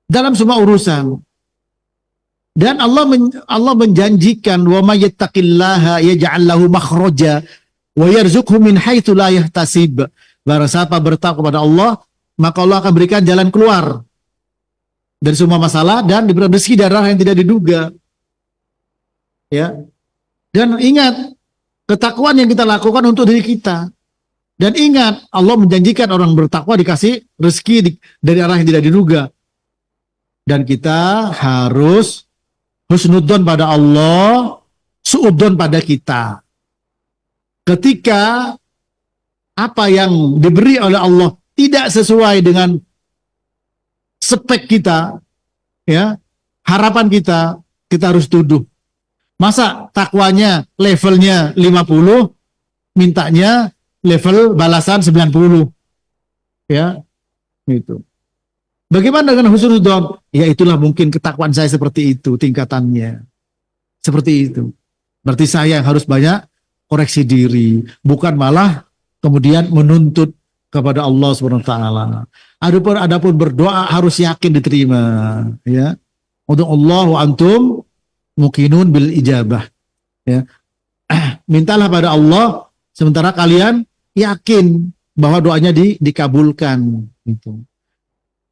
Dalam semua urusan. Dan Allah menjanjikan wa may yattaqillaha yaj'al lahu makhraja wa yarzuqhu min haitsu la yahtasib. Barang siapa bertakwa kepada Allah, maka Allah akan berikan jalan keluar dari semua masalah dan diberi rezeki dari arah yang tidak diduga. Ya. Dan ingat, ketakwaan yang kita lakukan untuk diri kita. Dan ingat, Allah menjanjikan orang bertakwa dikasih rezeki dari arah yang tidak diduga. Dan kita harus husnudzon pada Allah, suudzon pada kita. Ketika apa yang diberi oleh Allah tidak sesuai dengan spek kita, ya, harapan kita harus tuduh. Masa takwanya levelnya 50, mintanya level balasan 90. Ya, itu. Bagaimana dengan husnudzon? Ya itulah mungkin ketakwaan saya seperti itu tingkatannya. Seperti itu. Berarti saya yang harus banyak koreksi diri, bukan malah kemudian menuntut kepada Allah Subhanahu wa taala. Adapun berdoa harus yakin diterima, ya. Untuk Allah wa antum muqinun bil ijabah. Ya. Mintalah pada Allah sementara kalian yakin bahwa doanya dikabulkan gitu.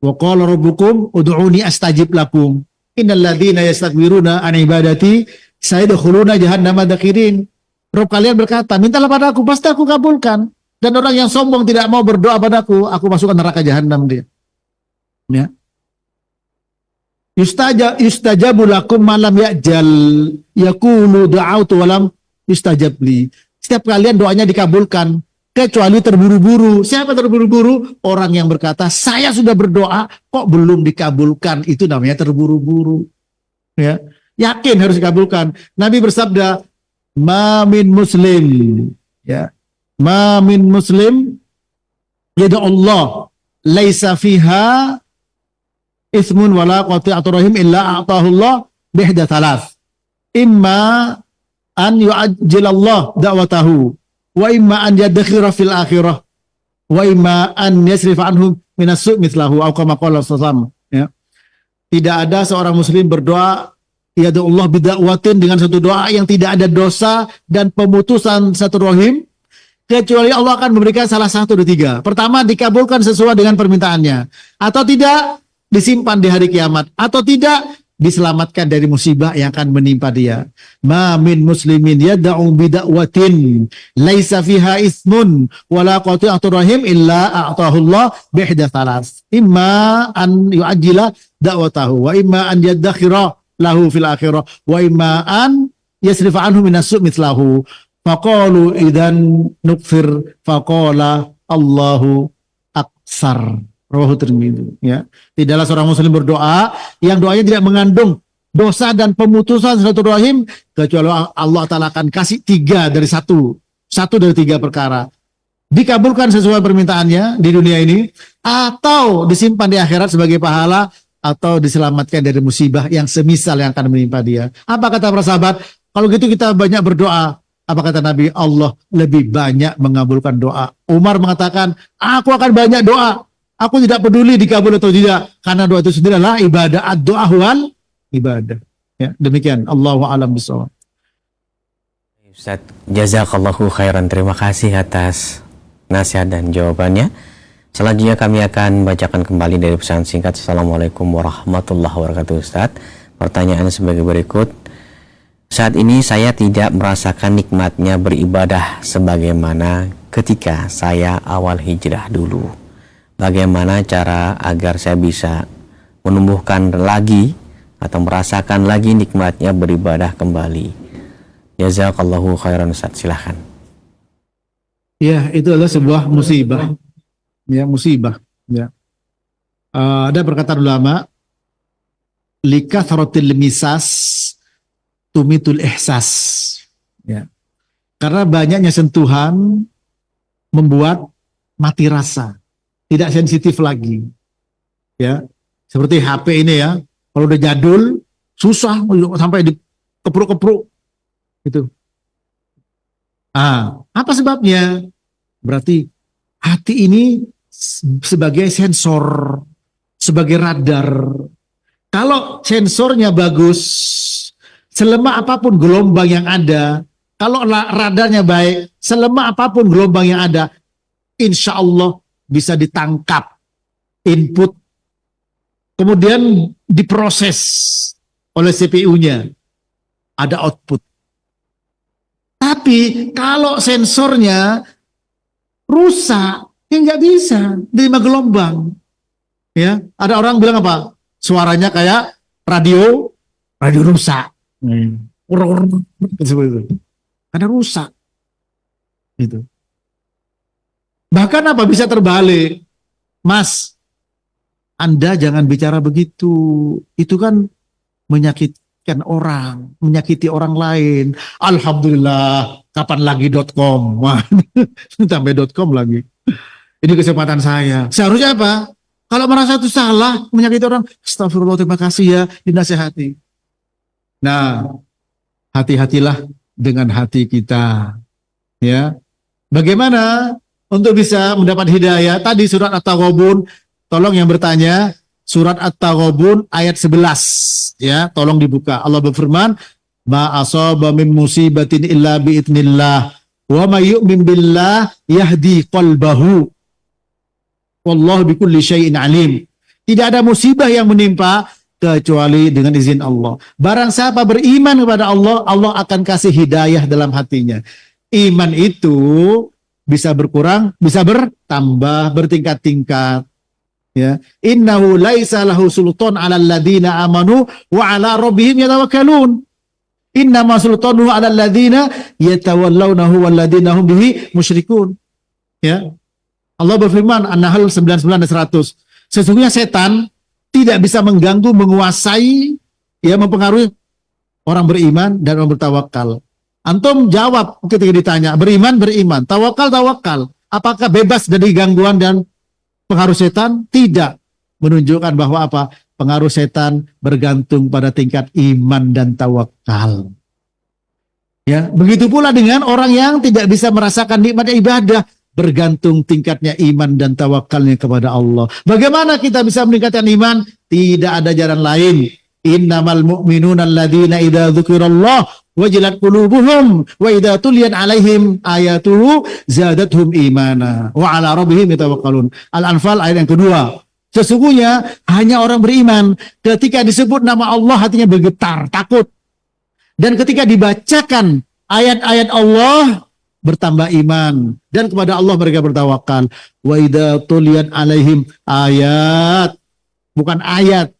Wa qala rabbukum ud'uni astajib lakum. Innal ladzina yastakbiruna an ibadati sayadkhuluna jahannama dakhirin. Rob kalian berkata, mintalah padaku, pasti aku kabulkan. Dan orang yang sombong tidak mau berdoa padaku, aku masukkan neraka jahanam dia. Ya. Yustajabu lakum malam ya'jal yakulu da'autu walam yustajab li. Setiap kalian doanya dikabulkan kecuali terburu-buru. Siapa terburu-buru? Orang yang berkata, saya sudah berdoa kok belum dikabulkan. Itu namanya terburu-buru. Ya. Yakin harus dikabulkan. Nabi bersabda, ma min muslim, ya, ma min muslim yada Allah laisa fiha ismun wala qati'atu rahim illa a'tahu Allah bihda thalath, imma an yu'ajjilallah da'watahu wa imma an yadkhira fil akhirah wa imma an yasrifa anhum minas su' mithlahu atau kama qala sallallahu, ya. Tidak ada seorang muslim berdoa ya Allah bidakwatin dengan satu doa yang tidak ada dosa dan pemutusan satu rahim kecuali Allah akan memberikan salah satu dari tiga. Pertama, dikabulkan sesuai dengan permintaannya, atau tidak disimpan di hari kiamat, atau tidak diselamatkan dari musibah yang akan menimpa dia. Ma min muslimin yad'u bidakwatin laisa fiha ismun wala qati'atu rahim illa a'tahu Allah bihda thalas, imma an yu'ajjila da'watahu wa imma an yadkhira lahu fil akhirah wa imma an yasrifa anhu minas su' mithlahu faqalu idan nukfir faqala Allahu aksar. Rawahu Tirmidzi, ya. Tidaklah seorang muslim berdoa yang doanya tidak mengandung dosa dan pemutusan silaturahim kecuali Allah Ta'ala akan kasih tiga dari satu dari tiga perkara. Dikabulkan sesuai permintaannya di dunia ini, atau disimpan di akhirat sebagai pahala, atau diselamatkan dari musibah yang semisal yang akan menimpa dia. Apa kata para sahabat? Kalau gitu kita banyak berdoa. Apa kata Nabi? Allah lebih banyak mengabulkan doa. Umar mengatakan, aku akan banyak doa. Aku tidak peduli dikabul atau tidak, karena doa itu sendiri adalah ibadah. Ad-doa wal ibadah. Ya, demikian. Allahu a'lam bishawab. Ustaz, jazakallahu khairan. Terima kasih atas nasihat dan jawabannya. Selanjutnya kami akan bacakan kembali dari pesan singkat. Assalamualaikum warahmatullahi wabarakatuh, Ustaz. Pertanyaannya sebagai berikut. Saat ini saya tidak merasakan nikmatnya beribadah sebagaimana ketika saya awal hijrah dulu. Bagaimana cara agar saya bisa menumbuhkan lagi atau merasakan lagi nikmatnya beribadah kembali? Jazakallahu khairan, Ustaz. Silahkan. Ya, itu adalah sebuah musibah. Ya, musibah, ya. Ada perkataan ulama, likathratil misas tumitul ihsas, ya. Karena banyaknya sentuhan membuat mati rasa, tidak sensitif lagi, ya. Seperti HP ini, ya, kalau udah jadul susah sampai dikepruk-kepruk gitu. Apa sebabnya? Berarti hati ini sebagai sensor, sebagai radar. Kalau sensornya bagus, selemah apapun gelombang yang ada, kalau radarnya baik, selemah apapun gelombang yang ada, insya Allah bisa ditangkap input, kemudian diproses oleh CPU-nya, ada output. Tapi kalau sensornya rusak, ya nggak bisa terima gelombang. Ya, ada orang bilang apa? Suaranya kayak radio rusak. Karena rusak. Gitu. Bahkan apa bisa terbalik? Mas, Anda jangan bicara begitu. Itu kan menyakitkan orang, menyakiti orang lain. Alhamdulillah, kapan lagi .com? Wah, sampai .com lagi. Ini kesempatan saya. Seharusnya apa? Kalau merasa itu salah, menyakiti orang, astagfirullah, terima kasih ya, dinasihati. Nah, hati-hatilah dengan hati kita. Ya, bagaimana untuk bisa mendapat hidayah? Tadi surat At-Taghabun, tolong yang bertanya, surat At-Taghabun ayat 11. Ya, tolong dibuka. Allah berfirman, ma asaba min musibatin illa bi'idznillah wa may yu'min billah yahdi qalbahu wallahu bikulli syai'in alim. Tidak ada musibah yang menimpa kecuali dengan izin Allah. Barang siapa beriman kepada Allah, Allah akan kasih hidayah dalam hatinya. Iman itu bisa berkurang, bisa bertambah, bertingkat-tingkat. Ya, innahu laisa lahu sultan 'alal ladzina amanu wa 'ala rabbihim yatawakkalun. Innama sultanuhu 'alal ladzina yatawallawnahu wal ladzina hum bihi musyrikun. Ya. Allah berfirman An-Nahl 99 dan 100. Sesungguhnya setan tidak bisa mengganggu, menguasai, ya, mempengaruhi orang beriman dan orang bertawakal. Antum jawab ketika ditanya, beriman, tawakal. Apakah bebas dari gangguan dan pengaruh setan? Tidak. Menunjukkan bahwa apa? Pengaruh setan bergantung pada tingkat iman dan tawakal. Ya, begitu pula dengan orang yang tidak bisa merasakan nikmat ibadah, bergantung tingkatnya iman dan tawakalnya kepada Allah. Bagaimana kita bisa meningkatkan iman? Tidak ada jalan lain. Innamal mu'minuna alladzina idza dzukirallah wajilat qulubuhum wa idza tuliyat alaihim ayatuhu zadatuhum imana wa ala rabbihim yatawakkalun. Al-Anfal ayat yang kedua. Sesungguhnya hanya orang beriman ketika disebut nama Allah hatinya bergetar, takut. Dan ketika dibacakan ayat-ayat Allah bertambah iman, dan kepada Allah mereka bertawakal. Wa idza tuliyat alaihim ayat, bukan ayat.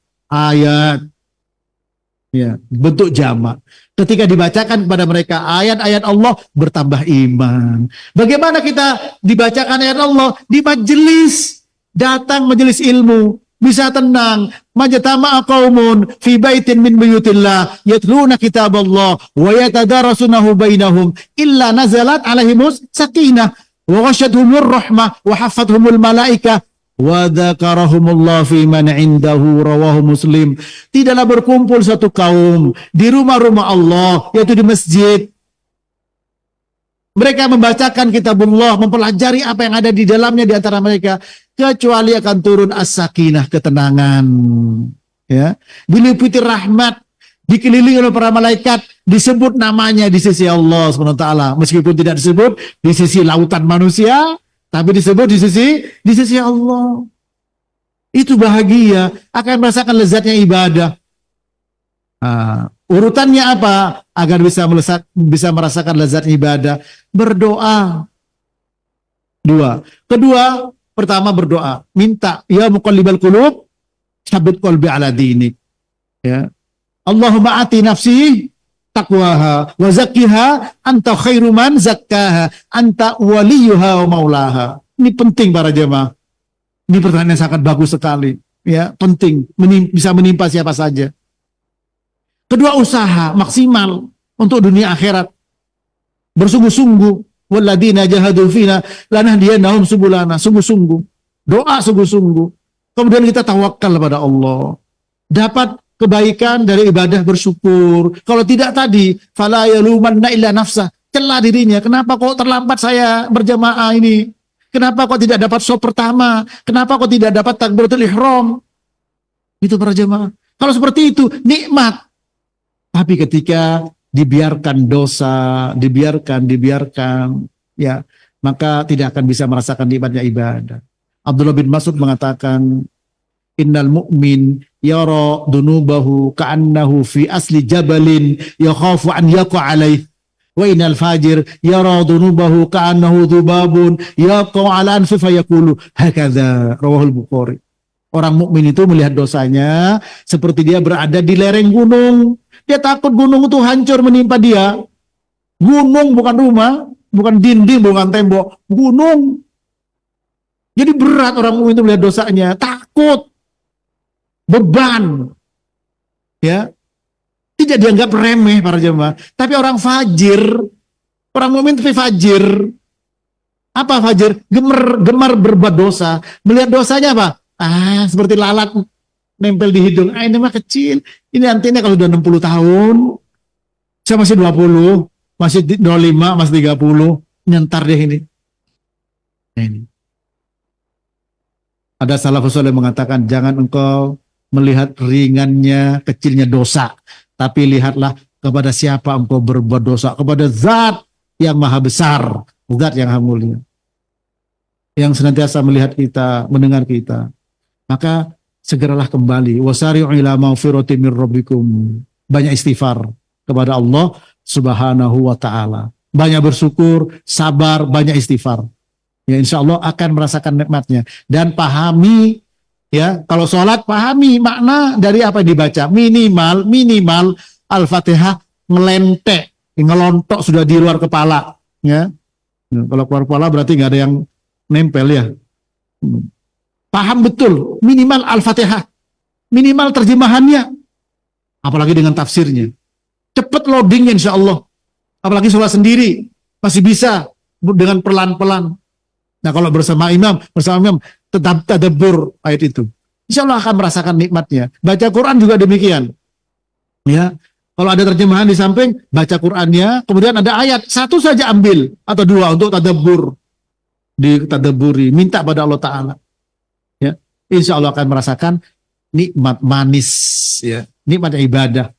Ya, bentuk jamak. Ketika dibacakan kepada mereka ayat-ayat Allah, bertambah iman. Bagaimana kita dibacakan ayat Allah? Di majelis, datang majelis ilmu, bisa tenang. Majtama'a qaumun fi baitin min buyutillah yatluna kitaballah wa yatadarasunahu bainahum illa nazalat alaihimus sakinah wa ghasyatuhumur rahmah wa hafathumul malaikah wa dzakarahumullah fi man indahu, rawahu Muslim. Tidaklah berkumpul satu kaum di rumah-rumah Allah, yaitu di masjid. Mereka membacakan kitabullah, mempelajari apa yang ada di dalamnya di antara mereka, kecuali akan turun as-sakinah, ketenangan. Ya, diliputi rahmat, dikelilingi oleh para malaikat, disebut namanya di sisi Allah SWT. Meskipun tidak disebut di sisi lautan manusia, tapi disebut di sisi Allah. Itu bahagia, akan merasakan lezatnya ibadah. Urutannya apa? Agar bisa merasakan lezat ibadah, berdoa. Kedua, pertama berdoa, minta, ya muqallibal qulub, tsabbit qalbi ala dinik. Ya. Allahumma ati nafsi taqwaha wa zakkiha anta khairu man zakkaha anta waliyuha wa maulaha. Ini penting para jemaah. Ini pertanyaan yang sangat bagus sekali. Ya, penting, bisa menimpa siapa saja. Kedua, usaha maksimal untuk dunia akhirat. Bersungguh-sungguh, walladzina jahadu fina lanahdiyannahum subulana, sungguh-sungguh. Doa sungguh-sungguh. Kemudian kita tawakal pada Allah. Dapat kebaikan dari ibadah, bersyukur. Kalau tidak tadi, fala yalumanna illa nafsah, celah dirinya. Kenapa kok terlambat saya berjamaah ini? Kenapa kok tidak dapat shop pertama? Kenapa kok tidak dapat takbiratul ihram? Itu para jemaah. Kalau seperti itu, nikmat. Tapi ketika dibiarkan dosa, dibiarkan, ya, maka tidak akan bisa merasakan nikmatnya ibadah. Abdullah bin Mas'ud mengatakan, innal mu'min yara dunubahu ka'annahu fi asli jabalin yakhafu an yaqa alaih. Wa innal fajir yara dunubahu ka'annahu dhubabun yaqa ala anfi fayaqulu hakadha, rawahul Bukhari. Orang mukmin itu melihat dosanya seperti dia berada di lereng gunung. Dia takut gunung itu hancur menimpa dia. Gunung bukan rumah, bukan dinding, bukan tembok, gunung. Jadi berat orang mukmin itu melihat dosanya, takut, beban. Ya. Tidak dianggap remeh para jemaah. Tapi orang fajir, orang mukmin tapi fajir. Apa fajir? Gemar berbuat dosa. Melihat dosanya apa? Seperti lalat nempel di hidung. Ini mah kecil. Ini nantinya kalau udah 60 tahun, saya masih 20, masih 25, masih 30, nyentar deh ini. Ini. Ada salafus saleh mengatakan, jangan engkau melihat ringannya, kecilnya dosa, tapi lihatlah kepada siapa engkau berbuat dosa, kepada Zat yang maha besar, Zat yang maha mulia, yang senantiasa melihat kita, mendengar kita. Maka segeralah kembali. Wasari'u ila maghfirati min rabbikum. Banyak istighfar kepada Allah Subhanahu wa taala. Banyak bersyukur, sabar, banyak istighfar. Ya, insya Allah akan merasakan nikmatnya. Dan pahami, ya, kalau sholat pahami makna dari apa yang dibaca. Minimal Al-Fatihah ngelentek, ngelontok sudah di luar kepala. Ya, kalau keluar kepala berarti nggak ada yang nempel ya. Paham betul, minimal Al-Fatihah, minimal terjemahannya, apalagi dengan tafsirnya. Cepat loadingnya insya Allah. Apalagi sholat sendiri, masih bisa dengan pelan-pelan. Nah kalau bersama imam tetap tadabbur ayat itu. Insya Allah akan merasakan nikmatnya. Baca Quran juga demikian. Ya, kalau ada terjemahan di samping, baca Qurannya, kemudian ada ayat, satu saja ambil, atau dua untuk tadabbur. Ditadaburi, minta pada Allah Ta'ala. Ya, insya Allah akan merasakan nikmat manis, ya, nikmat ibadah.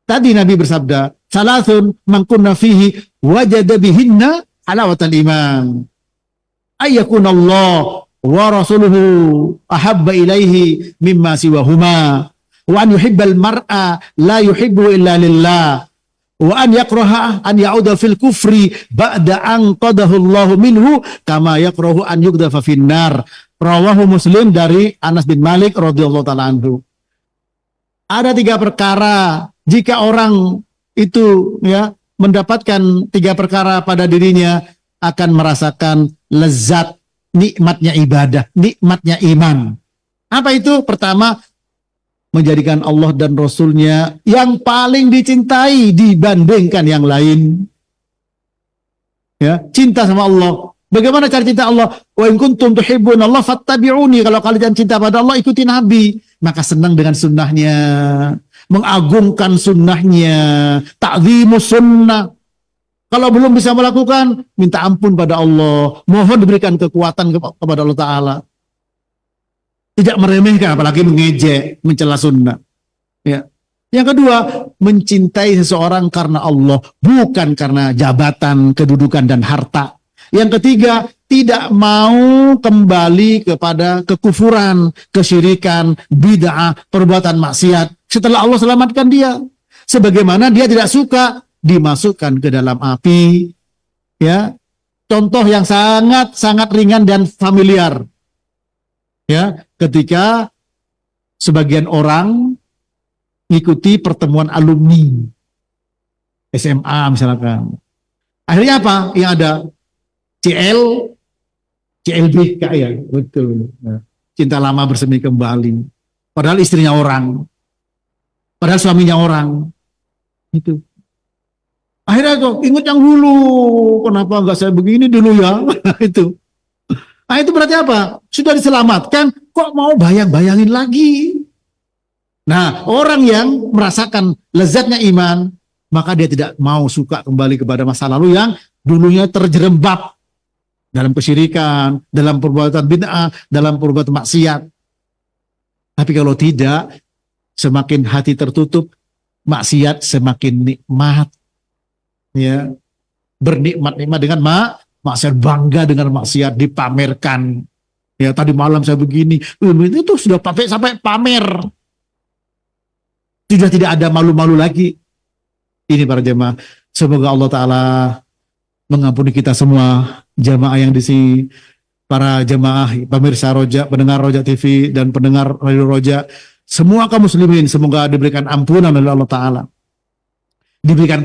Tadi Nabi bersabda, salasun man kunna fihi wajada bihinna halawatal iman. Ayyakun Allah wa rasuluhu ahabba ilaihi mimma siwahuma. Wa an yuhibbal mar'a la yuhibbu illa lillah. Wa an yakraha an ya'uda fil kufri ba'da an qadahu Allah minhu kama yakrahu an yugdafa finnar. Rawahu Muslim dari Anas bin Malik radhiyallahu ta'ala anhu. Ada 3 perkara jika orang itu ya mendapatkan 3 perkara pada dirinya akan merasakan lezat nikmatnya ibadah, nikmatnya iman. Apa itu? Pertama, menjadikan Allah dan Rasulnya yang paling dicintai dibandingkan yang lain. Ya, cinta sama Allah. Bagaimana cara cinta Allah? Wa in kuntum tuhibbuna Allah fattabi'uni. Kalau kalian cinta pada Allah, ikuti Nabi. Maka senang dengan sunnahnya, mengagungkan sunnahnya, ta'zimus sunnah. Kalau belum bisa melakukan, minta ampun pada Allah, mohon diberikan kekuatan kepada Allah Ta'ala. Tidak meremehkan, apalagi mengejek, mencela sunnah. Ya. Yang kedua, mencintai seseorang karena Allah, bukan karena jabatan, kedudukan, dan harta. Yang ketiga, tidak mau kembali kepada kekufuran, kesyirikan, bid'ah, perbuatan maksiat. Setelah Allah selamatkan dia. Sebagaimana dia tidak suka dimasukkan ke dalam api. Ya, contoh yang sangat ringan dan familiar. Ya, ketika sebagian orang mengikuti pertemuan alumni SMA misalkan. Akhirnya apa? Yang ada CLB kayak betul. Nah, cinta lama bersemi kembali. Padahal istrinya orang. Padahal suaminya orang. Itu. Akhirnya kok ingat yang dulu. Kenapa enggak saya begini dulu ya? Itu. Nah itu berarti apa? Sudah diselamatkan, kok mau bayang-bayangin lagi? Nah, orang yang merasakan lezatnya iman, maka dia tidak mau suka kembali kepada masa lalu yang dulunya terjerembab dalam kesyirikan, dalam perbuatan bid'ah, dalam perbuatan maksiat. Tapi kalau tidak, semakin hati tertutup, maksiat semakin nikmat. Ya, bernikmat-nikmat dengan maksiat, bangga dengan maksiat, dipamerkan. Ya, tadi malam saya begini, itu sudah sampai pamer. Sudah tidak ada malu-malu lagi. Ini para jemaah, semoga Allah Ta'ala mengampuni kita semua, jamaah yang di sini, para jamaah, pemirsa Roja, pendengar Roja TV dan pendengar Radio Roja, semua kaum muslimin semoga diberikan ampunan oleh Allah Ta'ala, diberikan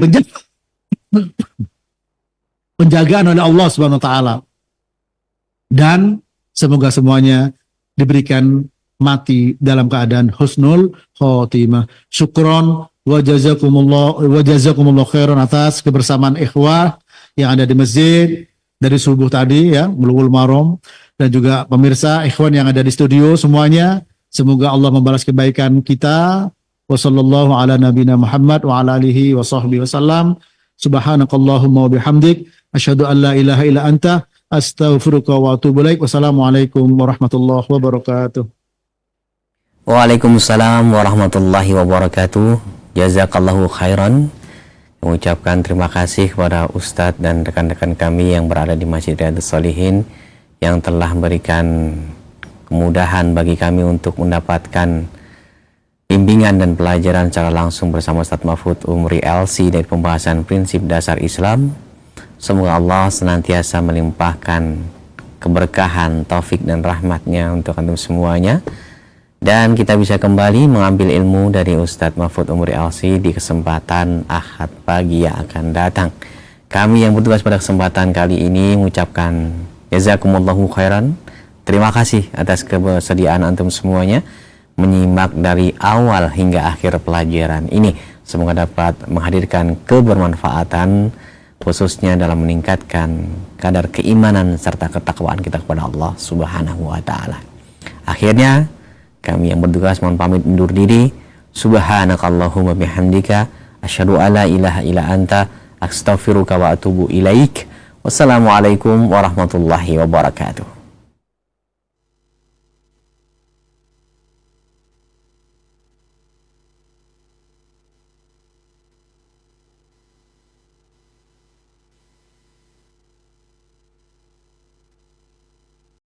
penjagaan oleh Allah Subhanahu Wa Ta'ala, dan semoga semuanya diberikan mati dalam keadaan husnul khotimah. Syukron wa jazakumullah khairan atas kebersamaan ikhwah yang ada di masjid dari subuh tadi ya, Bulughul Maram, dan juga pemirsa ikhwan yang ada di studio semuanya. Semoga Allah membalas kebaikan kita. Wassallallahu ala nabiyina Muhammad wa ala alihi wa sahbihi wasallam. Subhanakallahumma wa bihamdik asyhadu an la ilaha illa anta astaghfiruka wa atubu ilaik. Wassalamualaikum warahmatullahi wabarakatuh. Waalaikumsalam warahmatullahi wabarakatuh. Jazakallahu khairan. Mengucapkan terima kasih kepada Ustadz dan rekan-rekan kami yang berada di Masjid Riyadhus Shalihin yang telah memberikan kemudahan bagi kami untuk mendapatkan bimbingan dan pelajaran secara langsung bersama Ustaz Mahfud Umri LC dari pembahasan prinsip dasar Islam. Semoga Allah senantiasa melimpahkan keberkahan, taufik dan rahmatnya untuk antum semuanya, dan kita bisa kembali mengambil ilmu dari Ustadz Mahfud Umri LC di kesempatan Ahad pagi yang akan datang. Kami yang bertugas pada kesempatan kali ini mengucapkan jazakumullahu khairan. Terima kasih atas kebersediaan antum semuanya menyimak dari awal hingga akhir pelajaran ini. Semoga dapat menghadirkan kebermanfaatan, khususnya dalam meningkatkan kadar keimanan serta ketakwaan kita kepada Allah Subhanahu wa taala. Akhirnya kami yang bertugas mohon pamit undur diri. Subhanakallahumma bihamdika asyhadu alla ilaha illa anta astaghfiruka wa atubu ilaik. Wassalamualaikum warahmatullahi wabarakatuh.